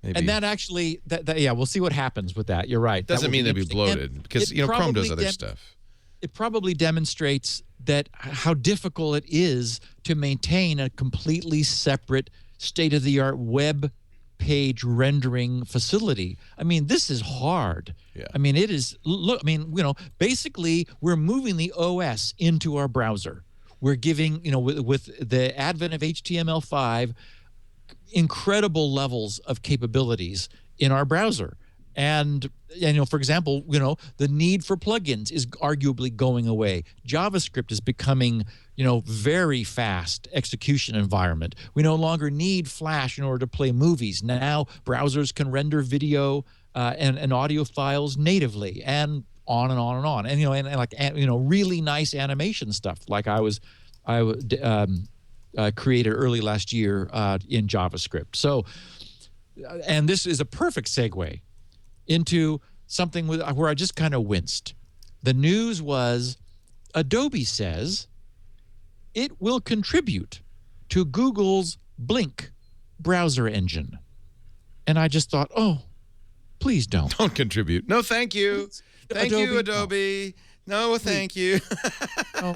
And that actually, we'll see what happens with that. You're right. Doesn't mean they'd be bloated because Chrome does other stuff. It probably demonstrates that how difficult it is to maintain a completely separate, state-of-the-art web page rendering facility. I mean, this is hard. Yeah. I mean, it is. Look, I mean, basically, we're moving the OS into our browser. We're giving, with the advent of HTML5, incredible levels of capabilities in our browser. And for example, the need for plugins is arguably going away. JavaScript is becoming, very fast execution environment. We no longer need Flash in order to play movies. Now browsers can render video and audio files natively, and on and on and on. And really nice animation stuff like I created early last year in JavaScript. So, and this is a perfect segue into something where I just kind of winced. The news was Adobe says it will contribute to Google's Blink browser engine. And I just thought, oh, please don't. Don't contribute. No, thank you. Thank you, Adobe. No, thank you. No.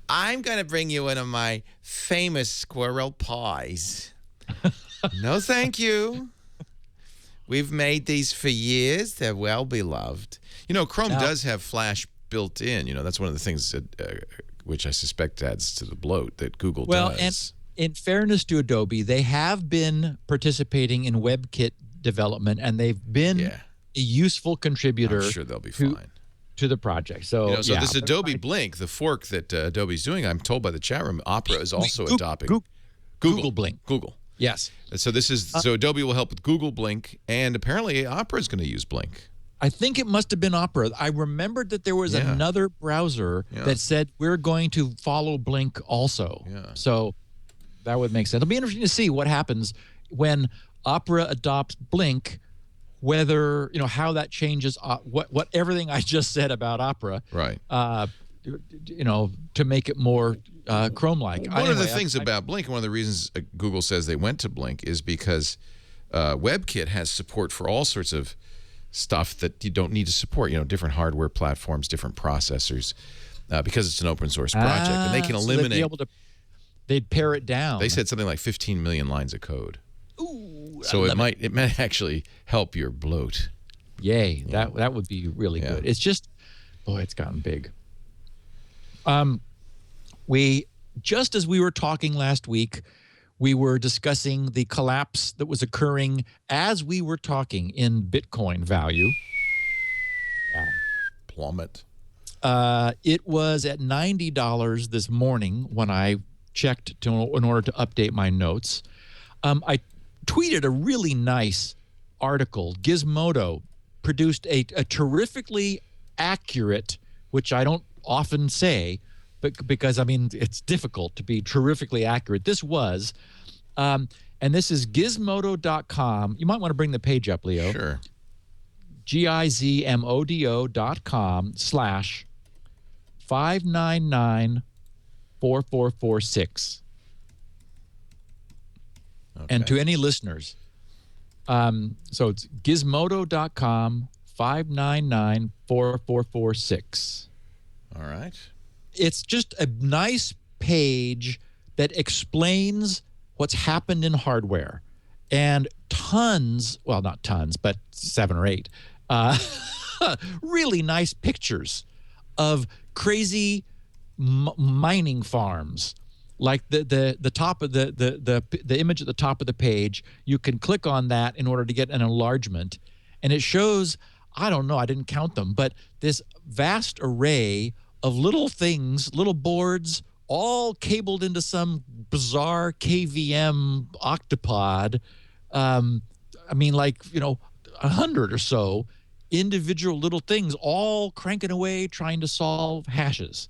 I'm going to bring you one of my famous squirrel pies. No, thank you. We've made these for years. They're well beloved. Chrome does have Flash built in. That's one of the things that, which I suspect adds to the bloat that Google does. Well, and in fairness to Adobe, they have been participating in WebKit development, and they've been a useful contributor. I'm sure they'll be fine. To the project. So, this Adobe Blink, the fork that Adobe's doing, I'm told by the chat room, Opera is also adopting. Google Blink. Google. Yes. So so Adobe will help with Google Blink, and apparently Opera is going to use Blink. I think it must have been Opera. I remembered that there was another browser that said we're going to follow Blink also. Yeah. So that would make sense. It'll be interesting to see what happens when Opera adopts Blink, whether, how that changes what everything I just said about Opera. Right. to make it more Chrome-like. One of the things about Blink, one of the reasons Google says they went to Blink is because WebKit has support for all sorts of stuff that you don't need to support, different hardware platforms, different processors, because it's an open source project, and they can eliminate. They'd pare it down. They said something like 15 million lines of code. Ooh, so it might actually help your bloat. Yay! That would be really good. It's just, boy, it's gotten big. Just as we were talking last week, we were discussing the collapse that was occurring as we were talking in Bitcoin value. Yeah. Plummet. It was at $90 this morning when I checked in order to update my notes. I tweeted a really nice article. Gizmodo produced a terrifically accurate, which I don't often say, but because it's difficult to be terrifically accurate. This was, and this is gizmodo.com. You might want to bring the page up, Leo. Sure. gizmodo.com/5994446. Okay. And to any listeners, so it's gizmodo.com/5994446. All right. It's just a nice page that explains what's happened in hardware, and tons, well, not tons, but 7 or 8 really nice pictures of crazy mining farms. Like the top of the image at the top of the page, you can click on that in order to get an enlargement, and it shows, I don't know, I didn't count them, but this vast array of little things, little boards, all cabled into some bizarre KVM octopod. 100 or so individual little things, all cranking away trying to solve hashes.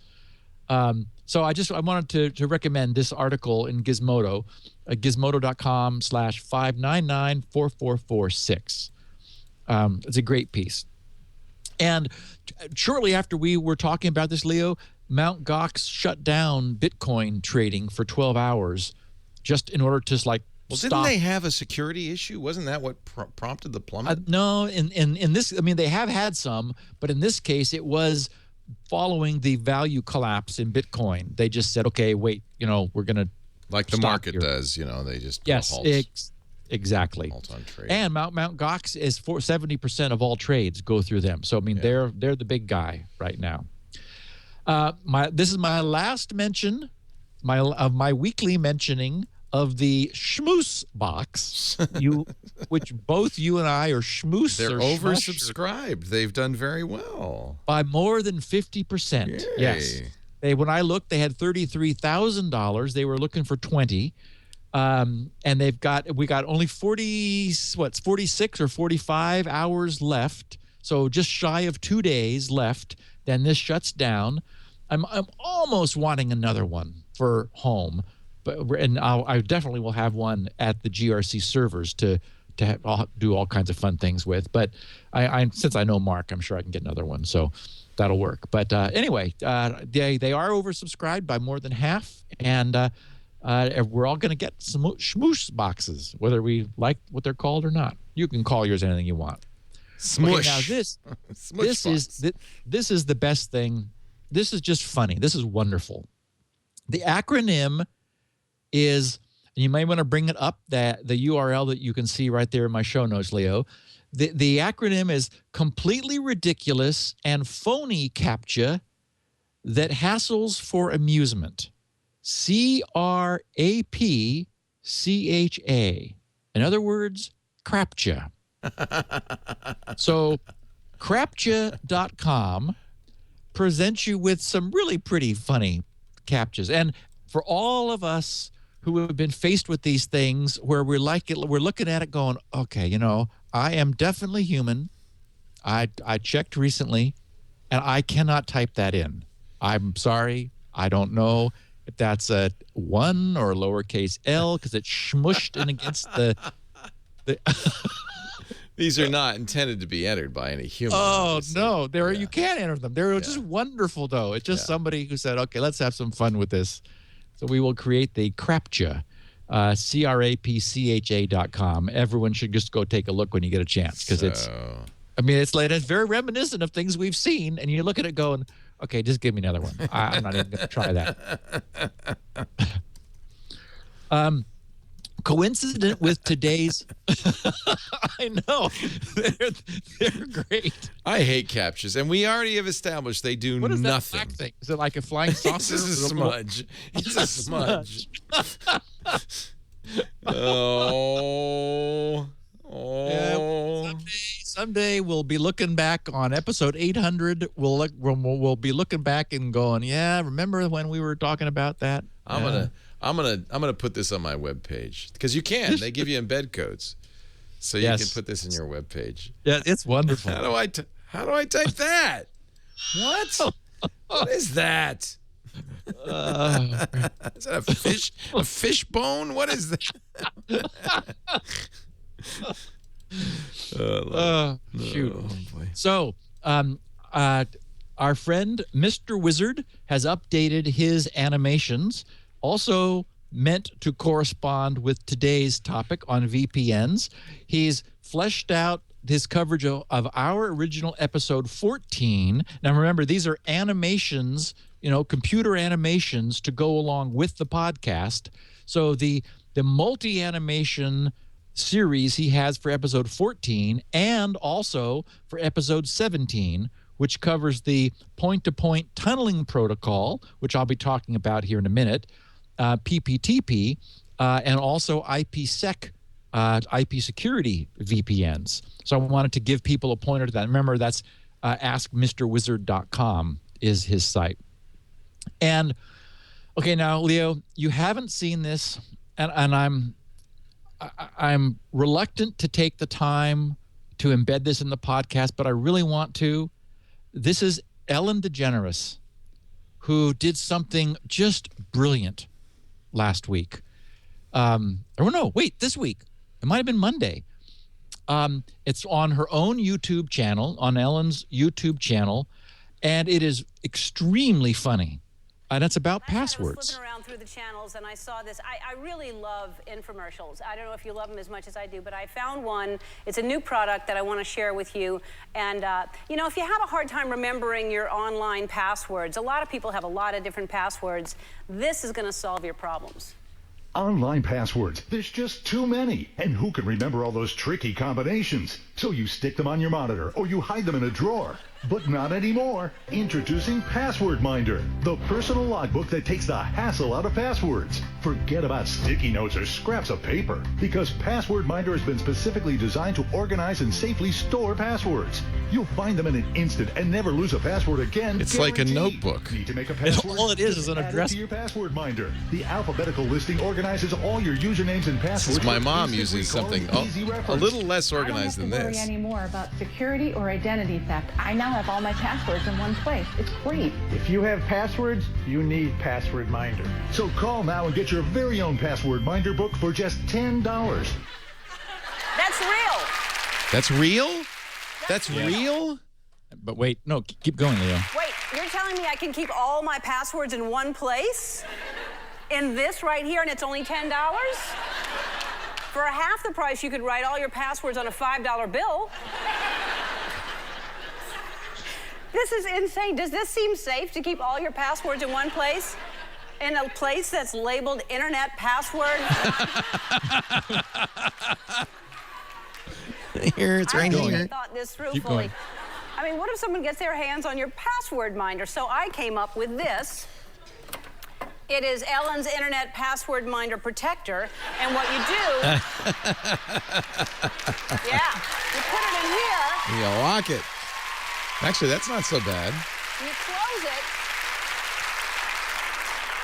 So I wanted to recommend this article in Gizmodo, gizmodo.com/5994446. It's a great piece. And shortly after we were talking about this, Leo, Mt. Gox shut down Bitcoin trading for 12 hours just in order to stop. Didn't they have a security issue? Wasn't that what prompted the plummet? No, in this, they have had some, but in this case, it was following the value collapse in Bitcoin. They just said, okay, wait, we're going to like the market does, they just halt. Exactly. Halt on trade. And Mt. Gox is 70% of all trades go through them. So they're the big guy right now. This is my last mention of my weekly mentioning of the Schmoose box, which both you and I are Schmoose. They're oversubscribed. They've done very well by more than 50%. Yay. Yes, when I looked, they had $33,000. They were looking for 20, and we got only 46 or 45 hours left. So just shy of 2 days left. Then this shuts down. I'm almost wanting another one for home. And I definitely will have one at the GRC servers to do all kinds of fun things with. But since I know Mark, I'm sure I can get another one, so that'll work. But anyway, they are oversubscribed by more than half, and we're all going to get some Schmoosh boxes, whether we like what they're called or not. You can call yours anything you want. Smush. Okay, now this is the best thing. This is just funny. This is wonderful. The acronym is, and you may want to bring it up, the URL that you can see right there in my show notes, Leo. The acronym is Completely Ridiculous and Phony CAPTCHA That Hassles for Amusement. CRAPCHA. In other words, CRAPCHA. So CRAPCHA.com presents you with some really pretty funny CAPTCHAs. And for all of us who have been faced with these things where we're looking at it going, okay, I am definitely human. I checked recently, and I cannot type that in. I'm sorry. I don't know if that's a 1 or lowercase l because it's smushed in against the These are not intended to be entered by any human. Oh, obviously. no. You can't enter them. They're just wonderful, though. It's just somebody who said, okay, let's have some fun with this. So we will create the CRAPCHA, CRAPCHA.com. Everyone should just go take a look when you get a chance because it's very reminiscent of things we've seen. And you look at it going, okay, just give me another one. I'm not even going to try that. Coincident with today's I know they're great. I hate CAPTCHAs, and we already have established they do what is nothing. That black thing? Is it like a flying saucer? This is a smudge. It's a smudge. Oh. Yeah, someday we'll be looking back on episode 800. We'll be looking back and going, yeah, remember when we were talking about that? I'm gonna put this on my webpage because you can. They give you embed codes, so you can put this in your webpage. Yeah, it's wonderful. How do I type that? What? What is that? Is that a fish? A fish bone? What is that? Shoot. Oh, boy. So, our friend Mr. Wizard has updated his animations, also meant to correspond with today's topic on VPNs. He's fleshed out his coverage of our original episode 14. Now, remember, these are animations, computer animations to go along with the podcast. So the multi-animation series he has for episode 14 and also for episode 17, which covers the point-to-point tunneling protocol, which I'll be talking about here in a minute, PPTP, and also IPsec, IP security VPNs. So I wanted to give people a pointer to that. Remember, that's askmrwizard.com is his site. And, okay, now, Leo, you haven't seen this, and I'm reluctant to take the time to embed this in the podcast, but I really want to. This is Ellen DeGeneres, who did something just brilliant last week. This week. It might have been Monday. It's on her own YouTube channel, on Ellen's YouTube channel, and it is extremely funny. And it's about passwords. I was flipping around through the channels and I saw this. I really love infomercials. I don't know if you love them as much as I do, but I found one. It's a new product that I want to share with you. And, if you have a hard time remembering your online passwords, a lot of people have a lot of different passwords. This is going to solve your problems. Online passwords, there's just too many. And who can remember all those tricky combinations? So you stick them on your monitor or you hide them in a drawer. But not anymore. Introducing Password Minder, the personal logbook that takes the hassle out of passwords. Forget about sticky notes or scraps of paper, because Password Minder has been specifically designed to organize and safely store passwords. You'll find them in an instant and never lose a password again. It's like a notebook. Need to make a password? All it is an address. Add it to your Password Minder. The alphabetical listing organizes all your usernames and passwords. This is my for mom instant uses recall something and easy a reference. little less organized than I don't have this. to worry anymore about security or identity theft. I now have all my passwords in one place. It's great. If you have passwords, you need Password Minder. So call now and get your very own Password Minder book for just $10. That's real. That's real? That's real? But wait, no, keep going, Leo. Wait, you're telling me I can keep all my passwords in one place? In this right here, and it's only $10? For half the price, you could write all your passwords on a $5 bill. This is insane. Does this seem safe to keep all your passwords in one place? In a place that's labeled internet password? Here, it's right I here. really thought this through Keep fully. going. I mean, what if someone gets their hands on your Password Minder? So I came up with this. It is Ellen's Internet Password Minder Protector. And what you do, you put it in here. You lock it. Actually, that's not so bad. You close it,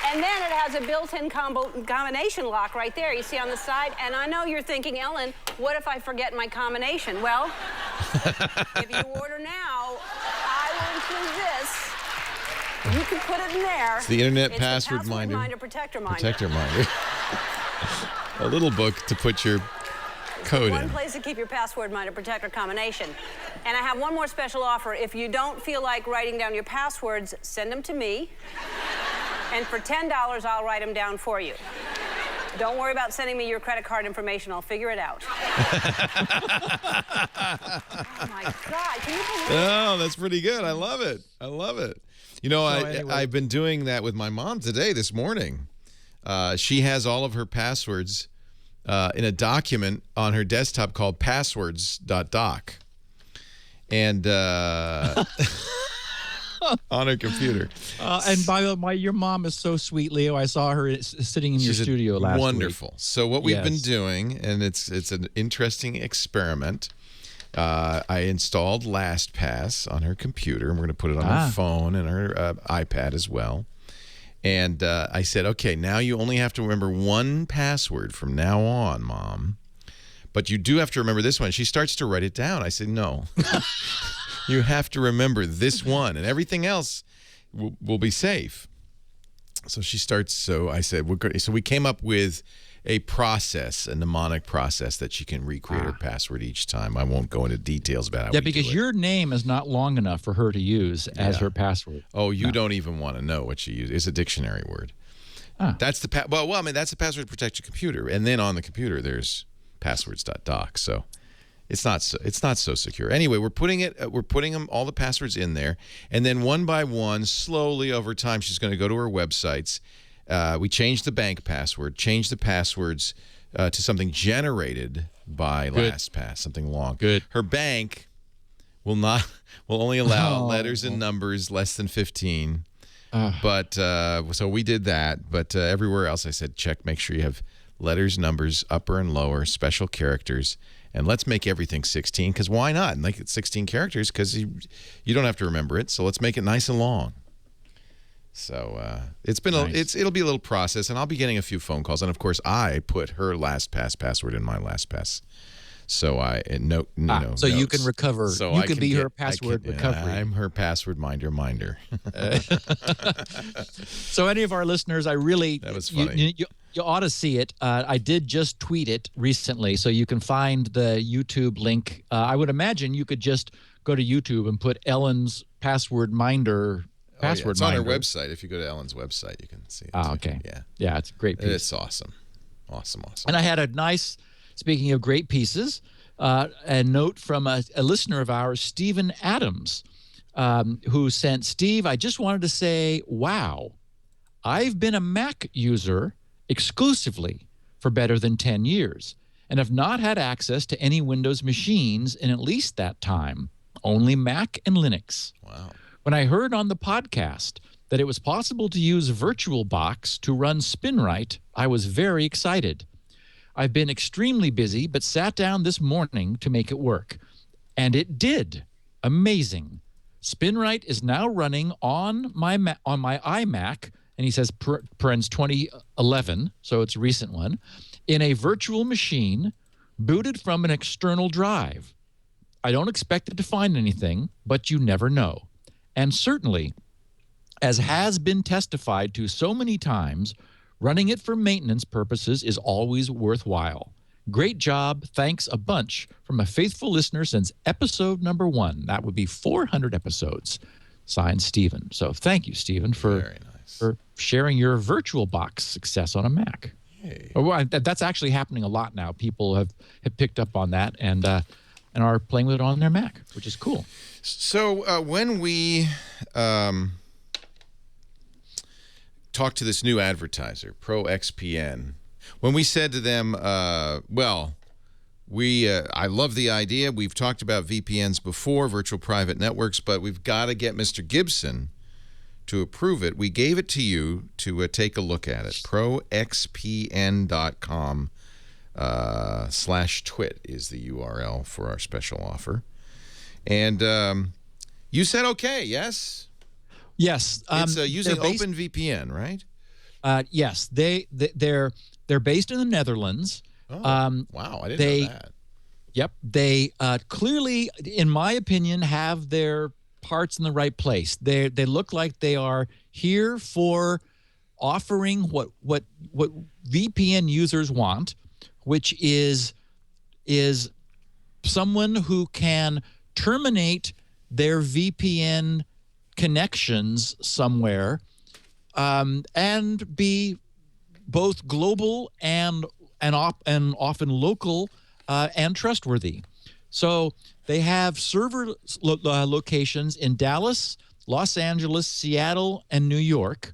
and then it has a built-in combination lock right there. You see on the side. And I know you're thinking, Ellen, what if I forget my combination? Well, if you order now, I will include this. You can put it in there. It's the Internet It's Password the Minder. Protector Minder. Protector Minder. A little book to put your Code One in. place to keep your password minder protector combination. And I have one more special offer. If you don't feel like writing down your passwords, send them to me. And for $10, I'll write them down for you. Don't worry about sending me your credit card information. I'll figure it out. Oh, my God. Can you believe it? Oh, that's pretty good. I love it. I love it. You know, anyway. I've been doing that with my mom today, this morning. She has all of her passwords in a document on her desktop called passwords.doc. And on her computer. And by the way, your mom is so sweet, Leo. I saw her sitting in your She's studio last week. Wonderful. So what we've been Yes. doing, and it's an interesting experiment. I installed LastPass on her computer, and we're going to put it on her phone and her iPad as well. And I said, okay, now you only have to remember one password from now on, Mom. But you do have to remember this one. She starts to write it down. I said, no. You have to remember this one, and everything else will be safe. So she starts. So I said, so we came up with a process, a mnemonic process that she can recreate her password each time. I won't go into details about how Yeah, we because do it. your name is not long enough for her to use as her password. Oh, you don't even want to know what she uses. It's a dictionary word. That's the that's the password to protect your computer, and then on the computer there's passwords.doc. So it's not so secure. Anyway, we're putting all the passwords in there, and then one by one, slowly over time, she's going to go to her websites. We changed the bank password, changed the passwords to something generated by LastPass, something long. Good. Her bank will only allow letters and numbers less than 15. But so we did that. But everywhere else, I said, make sure you have letters, numbers, upper and lower, special characters, and let's make everything 16. Because why not? Make it 16 characters because you don't have to remember it. So let's make it nice and long. So it's been it'll be a little process, and I'll be getting a few phone calls. And of course, I put her LastPass password in my LastPass. So so you can recover. So you can be her password recovery. I'm her password minder. So any of our listeners, that was funny. You ought to see it. I did just tweet it recently, so you can find the YouTube link. I would imagine you could just go to YouTube and put Ellen's password minder. It's on her website. If you go to Ellen's website, you can see it. Oh, okay. Yeah, it's a great piece. It's awesome. Awesome. And I had a nice, speaking of great pieces, a note from a listener of ours, Stephen Adams, who sent, Steve, I just wanted to say, wow, I've been a Mac user exclusively for better than 10 years and have not had access to any Windows machines in at least that time, only Mac and Linux. Wow. When I heard on the podcast that it was possible to use VirtualBox to run SpinRite, I was very excited. I've been extremely busy, but sat down this morning to make it work. And it did. Amazing. SpinRite is now running on my iMac, and he says parens 2011, so it's a recent one, in a virtual machine booted from an external drive. I don't expect it to find anything, but you never know. And certainly, as has been testified to so many times, running it for maintenance purposes is always worthwhile. Great job. Thanks a bunch from a faithful listener since episode number 1. That would be 400 episodes. Signed, Stephen. So thank you, Stephen, for sharing your VirtualBox success on a Mac. Hey. That's actually happening a lot now. People have picked up on that and are playing with it on their Mac, which is cool. So when we talked to this new advertiser, ProXPN, when we said to them, I love the idea. We've talked about VPNs before, virtual private networks, but we've got to get Mr. Gibson to approve it. We gave it to you to take a look at it. ProXPN.com/twit is the URL for our special offer. And you said okay, yes? Yes. It's using OpenVPN, right? Yes. They're based in the Netherlands. Oh, wow. I didn't know that. Yep. They clearly, in my opinion, have their parts in the right place. They look like they are here for offering what VPN users want, which is is someone who can terminate their VPN connections somewhere and be both global and often local and trustworthy. So they have server locations in Dallas, Los Angeles, Seattle, and New York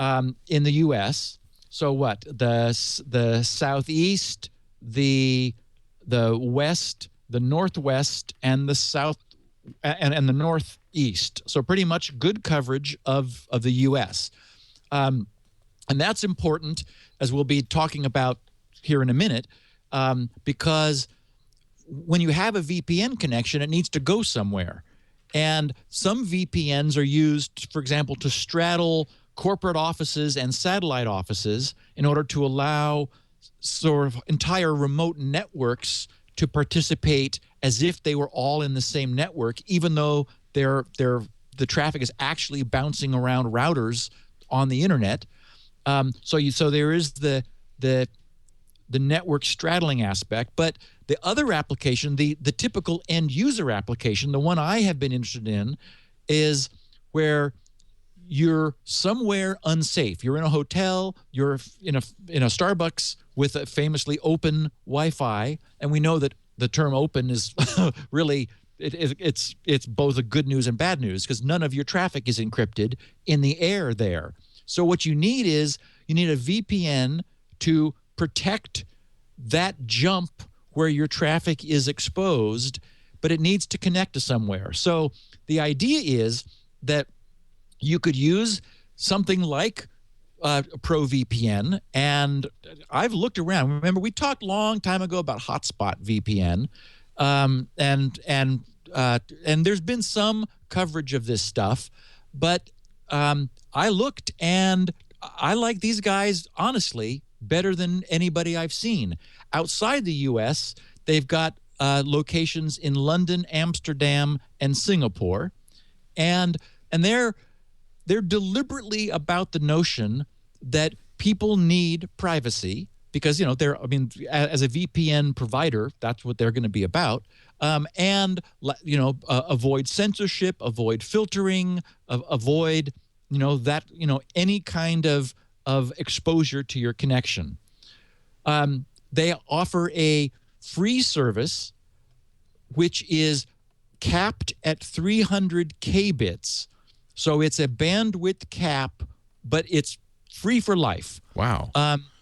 in the U.S. So what? The Southeast, the West, the Northwest, and the South and the Northeast. So pretty much good coverage of the U.S. And that's important, as we'll be talking about here in a minute, because when you have a VPN connection, it needs to go somewhere. And some VPNs are used, for example, to straddle corporate offices and satellite offices in order to allow sort of entire remote networks to participate as if they were all in the same network, even though the traffic is actually bouncing around routers on the internet. So there is the network straddling aspect, but the other application, the typical end user application, the one I have been interested in, is where you're somewhere unsafe. You're in a hotel, you're in a Starbucks with a famously open Wi-Fi, and we know that the term open is really it's both a good news and bad news, because none of your traffic is encrypted in the air there. So what you need is a VPN to protect that jump where your traffic is exposed, but it needs to connect to somewhere. So the idea is that you could use something like ProVPN, and I've looked around. Remember, we talked a long time ago about hotspot VPN, and there's been some coverage of this stuff, but I looked, and I like these guys, honestly, better than anybody I've seen. Outside the U.S., they've got locations in London, Amsterdam, and Singapore, and they're deliberately about the notion that people need privacy, because as a VPN provider, that's what they're going to be about, and avoid censorship, avoid filtering, avoid any kind of exposure to your connection. They offer a free service which is capped at 300 kbits. So it's a bandwidth cap, but it's free for life. Wow.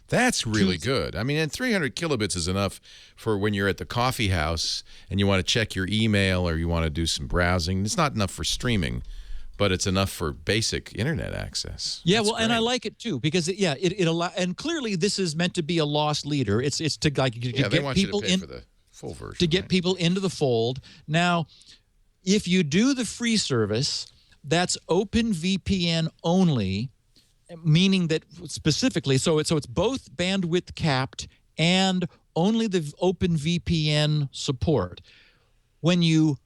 That's really good. I mean, and 300 kilobits is enough for when you're at the coffee house and you want to check your email or you want to do some browsing. It's not enough for streaming, but it's enough for basic internet access. Yeah, That's well, great. and I like it too, because it allow, and clearly this is meant to be a loss leader. It's to get people in for the full version, to get people into the fold. Now, if you do the free service, that's OpenVPN only, meaning that specifically, so it's both bandwidth capped and only the OpenVPN support. When you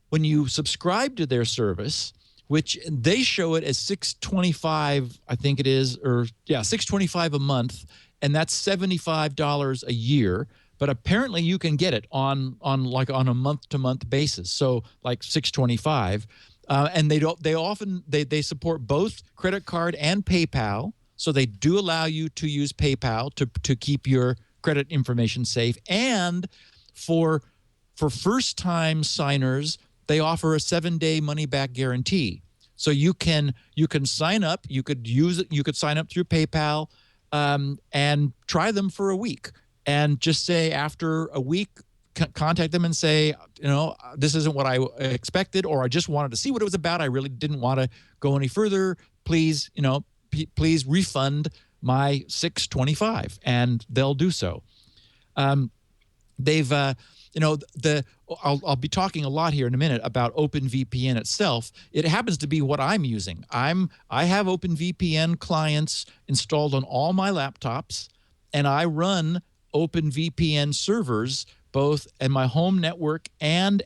subscribe to their service, which they show it as $625, I think it is, $625 a month, and that's $75 a year. But apparently you can get it on a month-to-month basis, so like $625. And they support both credit card and PayPal, so they do allow you to use PayPal to keep your credit information safe. And for first-time signers, they offer a 7-day money-back guarantee. So you can sign up. You could use it. You could sign up through PayPal and try them for a week, and just say after a week, contact them and say, this isn't what I expected, or I just wanted to see what it was about. I really didn't want to go any further. Please, please refund my $625, and they'll do so. They've, I'll be talking a lot here in a minute about OpenVPN itself. It happens to be what I'm using. I have OpenVPN clients installed on all my laptops, and I run OpenVPN servers both in my home network and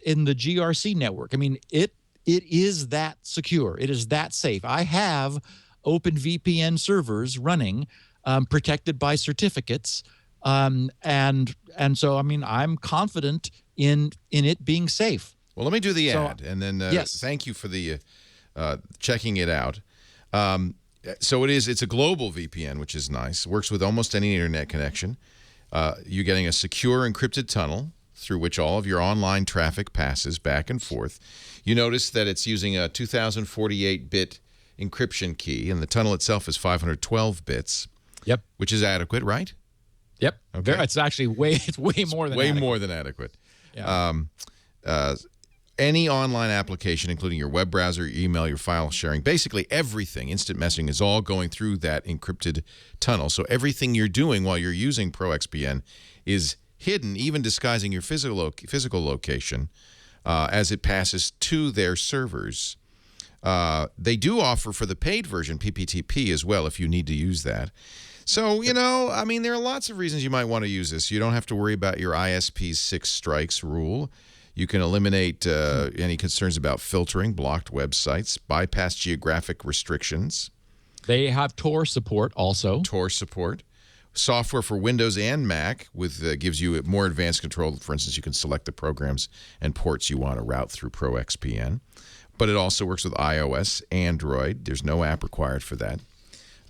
in the GRC network. I mean, it is that secure. It is that safe. I have OpenVPN servers running, protected by certificates, and so I mean I'm confident in it being safe. Well, let me do the ad, and then yes. Thank you for the checking it out. So it's a global VPN, which is nice. Works with almost any internet connection. You're getting a secure encrypted tunnel through which all of your online traffic passes back and forth. You notice that it's using a 2048-bit encryption key, and the tunnel itself is 512 bits. Yep. Which is adequate, right? Yep. Okay. It's actually way more than adequate. More than adequate. Yeah. Any online application, including your web browser, your email, your file sharing, basically everything, instant messaging, is all going through that encrypted tunnel. So everything you're doing while you're using ProXPN is hidden, even disguising your physical location as it passes to their servers. They do offer for the paid version PPTP as well if you need to use that. So, I mean, there are lots of reasons you might want to use this. You don't have to worry about your ISP's 6 strikes rule. You can eliminate any concerns about filtering, blocked websites, bypass geographic restrictions. They have Tor support also. Tor support. Software for Windows and Mac gives you more advanced control. For instance, you can select the programs and ports you want to route through ProXPN. But it also works with iOS, Android. There's no app required for that.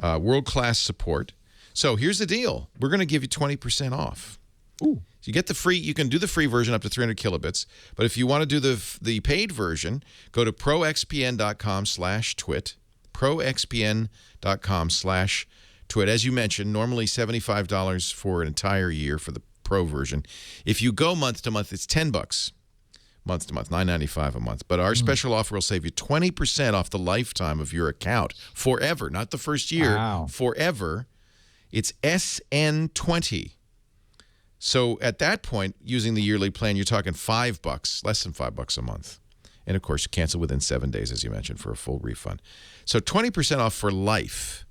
World-class support. So here's the deal. We're going to give you 20% off. Ooh. You get the free. You can do the free version up to 300 kilobits. But if you want to do the paid version, go to proxpn.com/twit. proxpn.com/twit. As you mentioned, normally $75 for an entire year for the pro version. If you go month to month, it's $10 month to month, $9.95 a month. But our special offer will save you 20% off the lifetime of your account forever, not the first year. Wow. Forever. It's SN20. So at that point, using the yearly plan, you're talking $5, less than $5 a month. And of course, you cancel within 7 days, as you mentioned, for a full refund. So 20% off for life.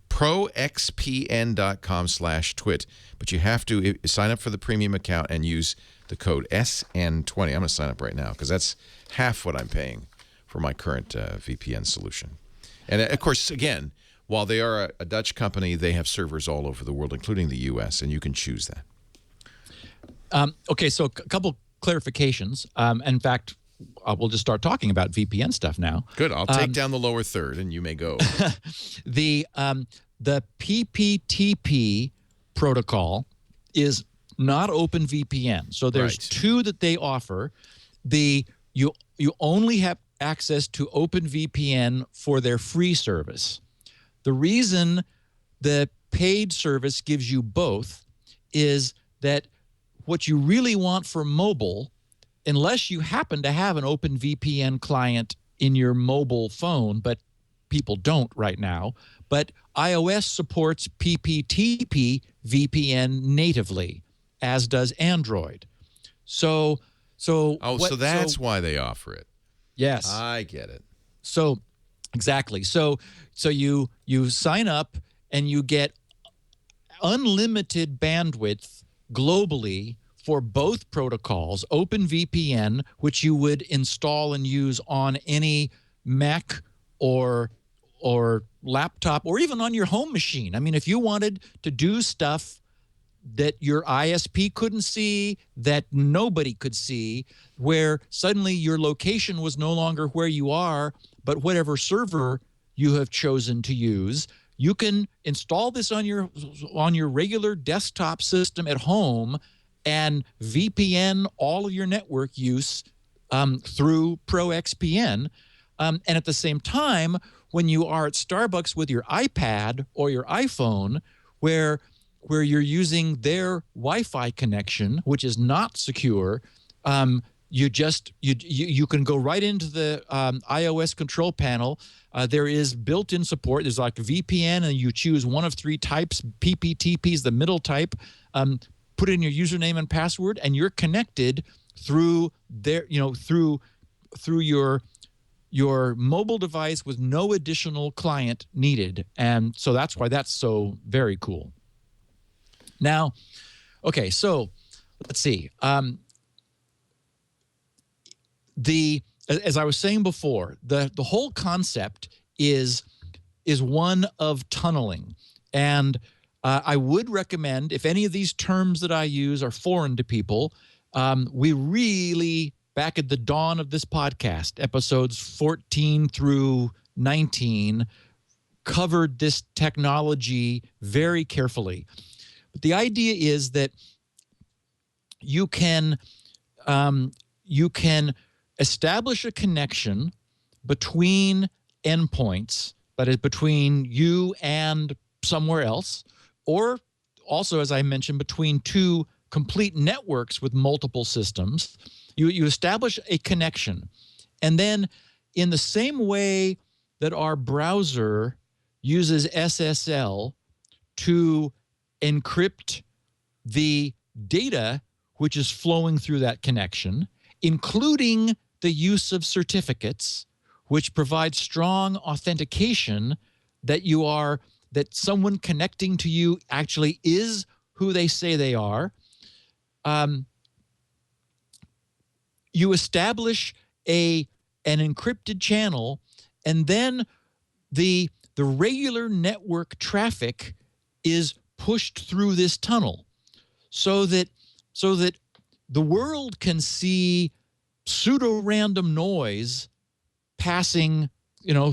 proxpn.com/twit. But you have to sign up for the premium account and use the code SN20. I'm going to sign up right now because that's half what I'm paying for my current VPN solution. And of course, again, while they are a Dutch company, they have servers all over the world, including the U.S., and you can choose that. Okay, so a couple clarifications. In fact, we'll just start talking about VPN stuff now. Good. I'll take down the lower third, and you may go. The PPTP protocol is not OpenVPN. So there's two that they offer. You only have access to OpenVPN for their free service. The reason the paid service gives you both is that what you really want for mobile, unless you happen to have an OpenVPN client in your mobile phone, but people don't right now, but iOS supports PPTP VPN natively, as does Android. So that's why they offer it. Yes. I get it. So exactly. So you sign up and you get unlimited bandwidth globally for both protocols, OpenVPN, which you would install and use on any Mac or laptop or even on your home machine. I mean, if you wanted to do stuff that your ISP couldn't see, that nobody could see, where suddenly your location was no longer where you are, but whatever server you have chosen to use, you can install this on your regular desktop system at home and VPN all of your network use through ProXPN. And at the same time, when you are at Starbucks with your iPad or your iPhone, where you're using their Wi-Fi connection, which is not secure, you can go right into the iOS control panel. There is built-in support. There's like a VPN, and you choose one of 3 types. PPTP is the middle type. Put in your username and password, and you're connected through through your mobile device with no additional client needed. And so that's why that's so very cool. Now, okay, so let's see. As I was saying before, the whole concept is one of tunneling, and I would recommend, if any of these terms that I use are foreign to people, we really, back at the dawn of this podcast, episodes 14 through 19, covered this technology very carefully. But the idea is that you can establish a connection between endpoints, that is between you and somewhere else, or also, as I mentioned, between two complete networks with multiple systems. You establish a connection. And then in the same way that our browser uses SSL to encrypt the data which is flowing through that connection, including the use of certificates, which provide strong authentication that that someone connecting to you actually is who they say they are. You establish an encrypted channel, and then the regular network traffic is pushed through this tunnel, so that the world can see pseudo-random noise passing,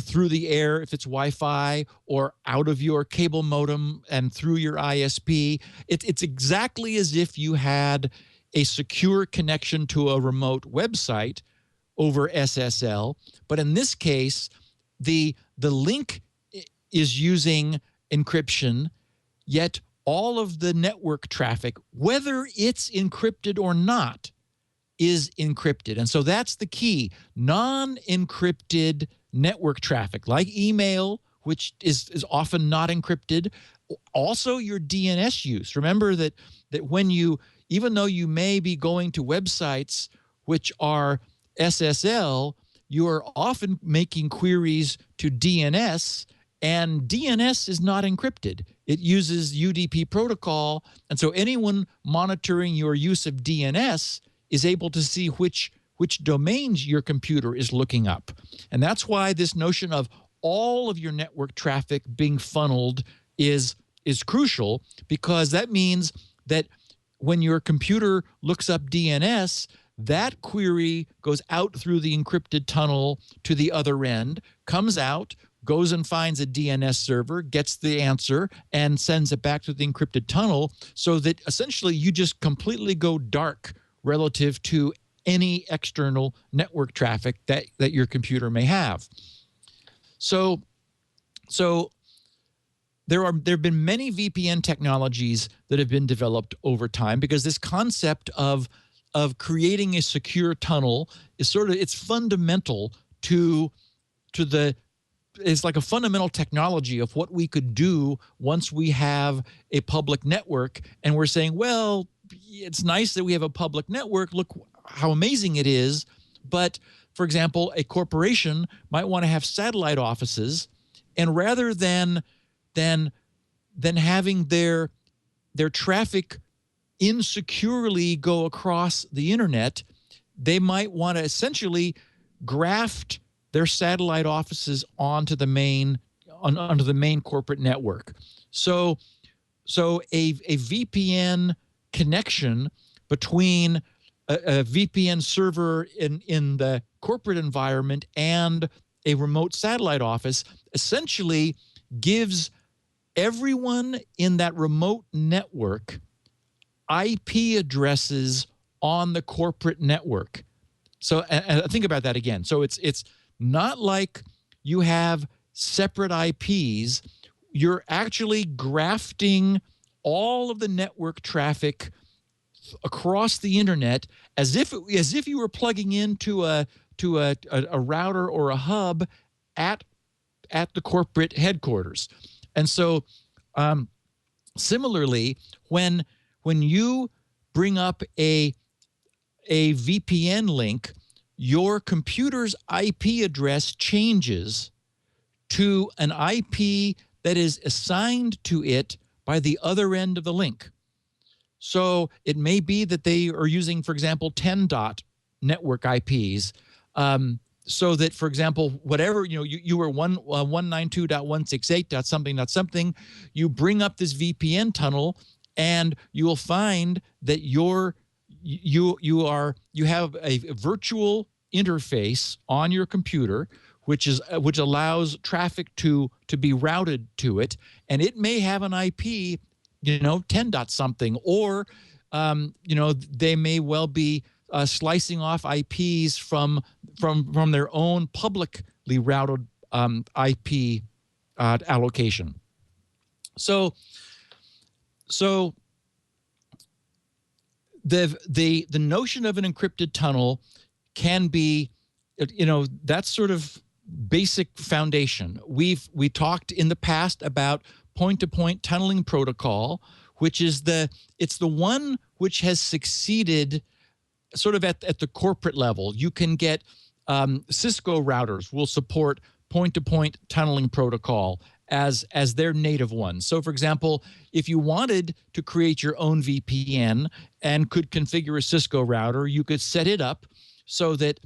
through the air if it's Wi-Fi, or out of your cable modem and through your ISP. It's exactly as if you had a secure connection to a remote website over SSL, but in this case, the link is using encryption, yet all of the network traffic, whether it's encrypted or not, is encrypted. And so that's the key. Non-encrypted network traffic, like email, which is often not encrypted. Also your DNS use. Remember that when even though you may be going to websites which are SSL, you are often making queries to DNS, and DNS is not encrypted. It uses UDP protocol, and so anyone monitoring your use of DNS is able to see which domains your computer is looking up. And that's why this notion of all of your network traffic being funneled is crucial, because that means that when your computer looks up DNS, that query goes out through the encrypted tunnel to the other end, comes out, goes and finds a DNS server, gets the answer, and sends it back to the encrypted tunnel, so that essentially you just completely go dark relative to any external network traffic that your computer may have. So there have been many VPN technologies that have been developed over time, because this concept of creating a secure tunnel is it's fundamental to it's like a fundamental technology of what we could do once we have a public network. And we're saying, well, it's nice that we have a public network. Look how amazing it is. But for example, a corporation might want to have satellite offices, and rather than having their traffic insecurely go across the internet, they might want to essentially graft their satellite offices onto the main corporate network. So a VPN connection between a VPN server in the corporate environment and a remote satellite office essentially gives everyone in that remote network IP addresses on the corporate network. So think about that again. So it's not like you have separate IPs. You're actually grafting all of the network traffic across the internet as if you were plugging into a router or a hub at the corporate headquarters. And so similarly, when you bring up a VPN link, your computer's IP address changes to an IP that is assigned to it by the other end of the link. So it may be that they are using, for example, 10 dot network IPs, so that, for example, whatever, you were 192.168.something.something, you bring up this VPN tunnel, and you will find that you have a virtual interface on your computer, which allows traffic to be routed to it, and it may have an IP, 10. Or they may well be slicing off IPs from their own publicly routed IP allocation. So the notion of an encrypted tunnel can be, that's sort of basic foundation. We talked in the past about point-to-point tunneling protocol, which is it's the one which has succeeded sort of at the corporate level. You can get Cisco routers will support point-to-point tunneling protocol as their native one. So, for example, if you wanted to create your own VPN and could configure a Cisco router, you could set it up so that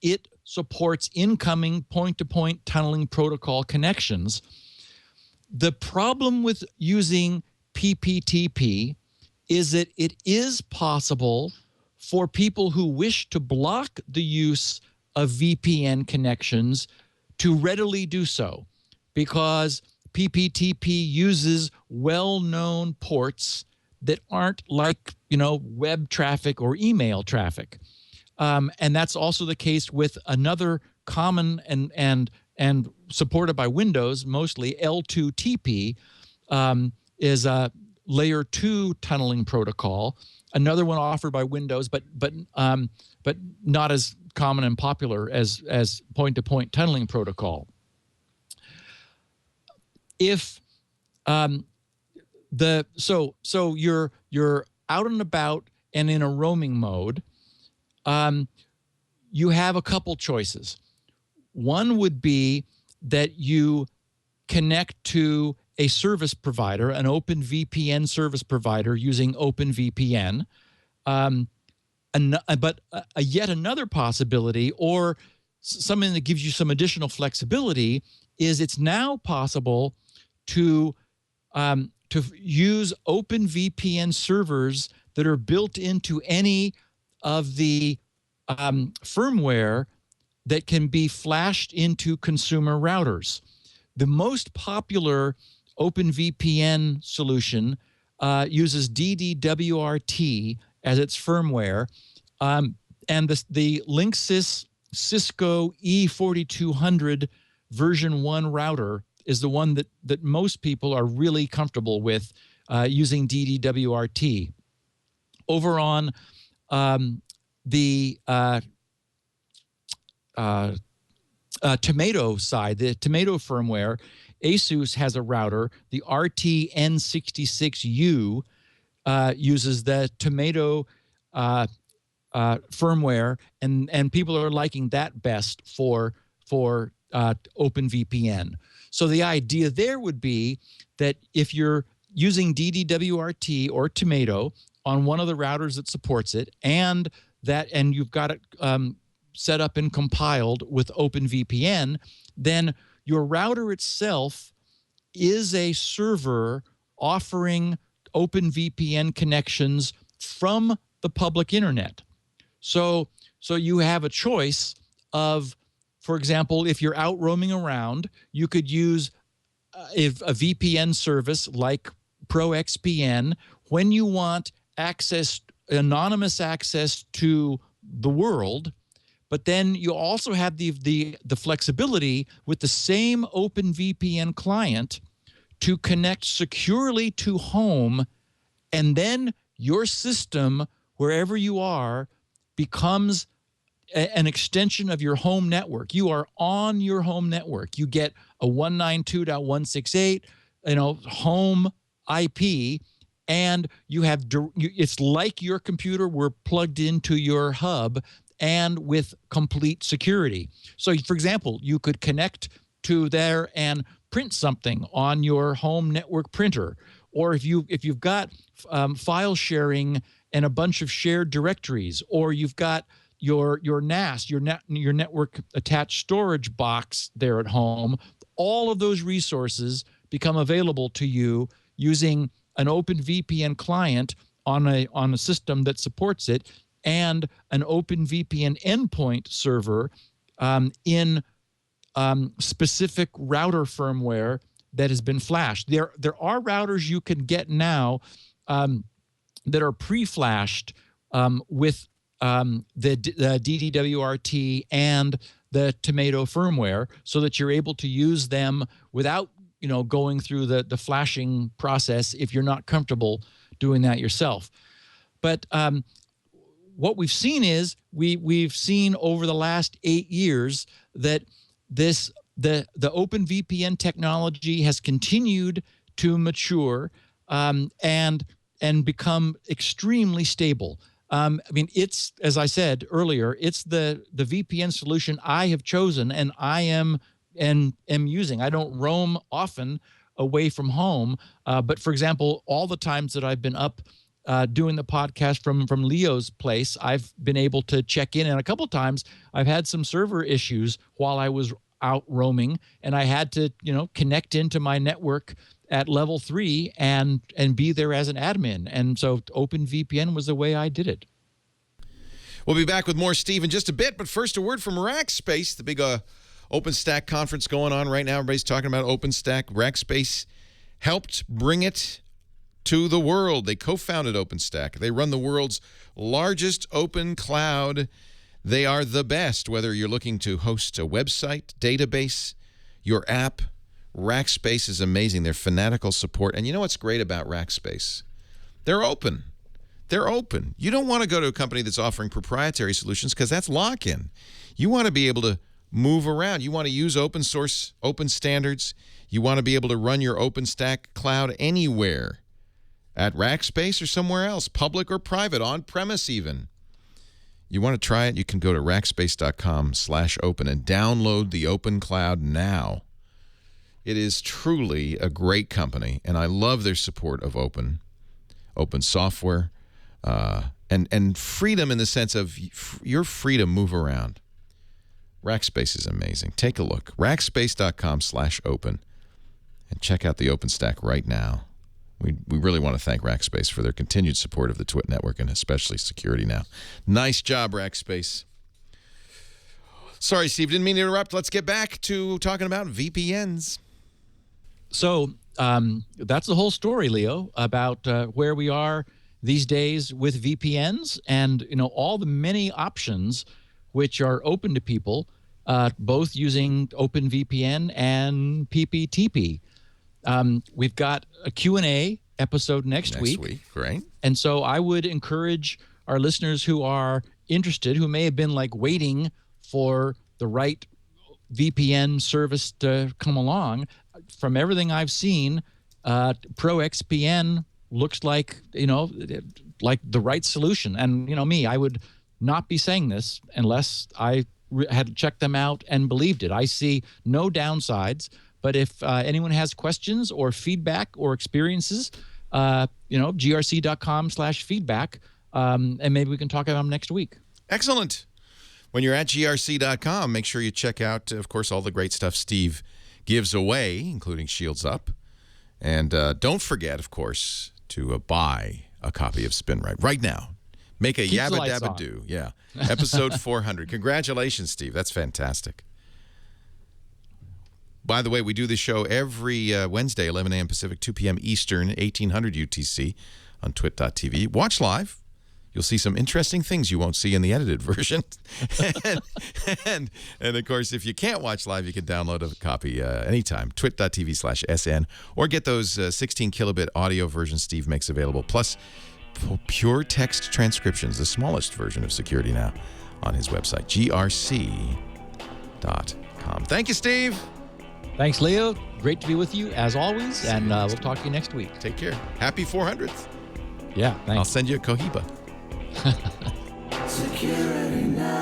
it supports incoming point-to-point tunneling protocol connections. The problem with using PPTP is that it is possible for people who wish to block the use of VPN connections to readily do so, because PPTP uses well-known ports that aren't like, web traffic or email traffic. And that's also the case with another common and supported by Windows, mostly L2TP, is a layer 2 tunneling protocol. Another one offered by Windows, but not as common and popular as point-to-point tunneling protocol. If so you're out and about and in a roaming mode, you have a couple choices. One would be that you connect to a service provider, an open VPN service provider using OpenVPN. But yet another possibility, or something that gives you some additional flexibility, is it's now possible to use OpenVPN servers that are built into any of the firmware that can be flashed into consumer routers. The most popular OpenVPN solution uses DDWRT as its firmware, and the Linksys Cisco E4200 version 1 router is the one that most people are really comfortable with using DDWRT. Over on the Tomato side, the Tomato firmware, ASUS has a router, the RTN66U, uses the Tomato firmware, and people are liking that best for OpenVPN. So the idea there would be that if you're using DDWRT or Tomato on one of the routers that supports it, and you've got it set up and compiled with OpenVPN, then your router itself is a server offering OpenVPN connections from the public internet. So you have a choice of, for example, if you're out roaming around, you could use a VPN service like ProXPN when you want anonymous access to the world. But then you also have the flexibility with the same OpenVPN client to connect securely to home, and then your system, wherever you are, becomes an extension of your home network. You are on your home network. You get a 192.168, home IP, and you have it's like your computer were plugged into your hub, and with complete security. So, for example, you could connect to there and print something on your home network printer, or if you've got file sharing and a bunch of shared directories, or you've got your NAS, your network attached storage box there at home, all of those resources become available to you using an OpenVPN client on a system that supports it, and an OpenVPN endpoint server in specific router firmware that has been flashed. There are routers you can get now that are pre-flashed with the DDWRT and the Tomato firmware, so that you're able to use them without going through the flashing process if you're not comfortable doing that yourself. But what we've seen is we've seen over the last 8 years that the OpenVPN technology has continued to mature and become extremely stable. I mean, it's, as I said earlier, it's the VPN solution I have chosen and I am using. I don't roam often away from home, but for example, all the times that I've been up doing the podcast from Leo's place, I've been able to check in, and a couple of times I've had some server issues while I was out roaming, and I had to connect into my network at level 3 and be there as an admin. And so OpenVPN was the way I did it. We'll be back with more Steve in just a bit, but first a word from Rackspace, the big OpenStack conference going on right now. Everybody's talking about OpenStack. Rackspace helped bring it to the world. They co-founded OpenStack. They run the world's largest open cloud. They are the best, whether you're looking to host a website, database, your app. Rackspace is amazing. Their fanatical support. And you know what's great about Rackspace? They're open. They're open. You don't want to go to a company that's offering proprietary solutions because that's lock-in. You want to be able to move around. You want to use open source, open standards. You want to be able to run your OpenStack cloud anywhere, at Rackspace or somewhere else, public or private, on-premise even. You want to try it? You can go to rackspace.com/open and download the Open Cloud now. It is truly a great company, and I love their support of open software, and freedom in the sense of you're free to move around. Rackspace is amazing. Take a look. Rackspace.com/open and check out the OpenStack right now. We really want to thank Rackspace for their continued support of the Twit Network and especially security now. Nice job, Rackspace. Sorry, Steve, didn't mean to interrupt. Let's get back to talking about VPNs. So that's the whole story, Leo, about where we are these days with VPNs and all the many options which are open to people, both using OpenVPN and PPTP. We've got a Q&A episode next week. Great. And so I would encourage our listeners who are interested, who may have been waiting for the right VPN service to come along. From everything I've seen, ProXPN looks like the right solution. And me, I would not be saying this unless I had checked them out and believed it. I see no downsides. But if anyone has questions or feedback or experiences, grc.com/feedback, and maybe we can talk about them next week. Excellent. When you're at grc.com, make sure you check out, of course, all the great stuff Steve gives away, including Shields Up. And don't forget, of course, to buy a copy of SpinRite right now. Make a yabba dabba do. Yeah. Episode 400. Congratulations, Steve. That's fantastic. By the way, we do this show every Wednesday, 11 a.m. Pacific, 2 p.m. Eastern, 1800 UTC on twit.tv. Watch live. You'll see some interesting things you won't see in the edited version. and of course, if you can't watch live, you can download a copy anytime, twit.tv/SN, or get those 16 kilobit audio versions Steve makes available, plus pure text transcriptions, the smallest version of Security Now, on his website, grc.com. Thank you, Steve. Thanks, Leo. Great to be with you, as always, and we'll talk to you next week. Take care. Happy 400th. Yeah, thanks. I'll send you a Cohiba. Security Now.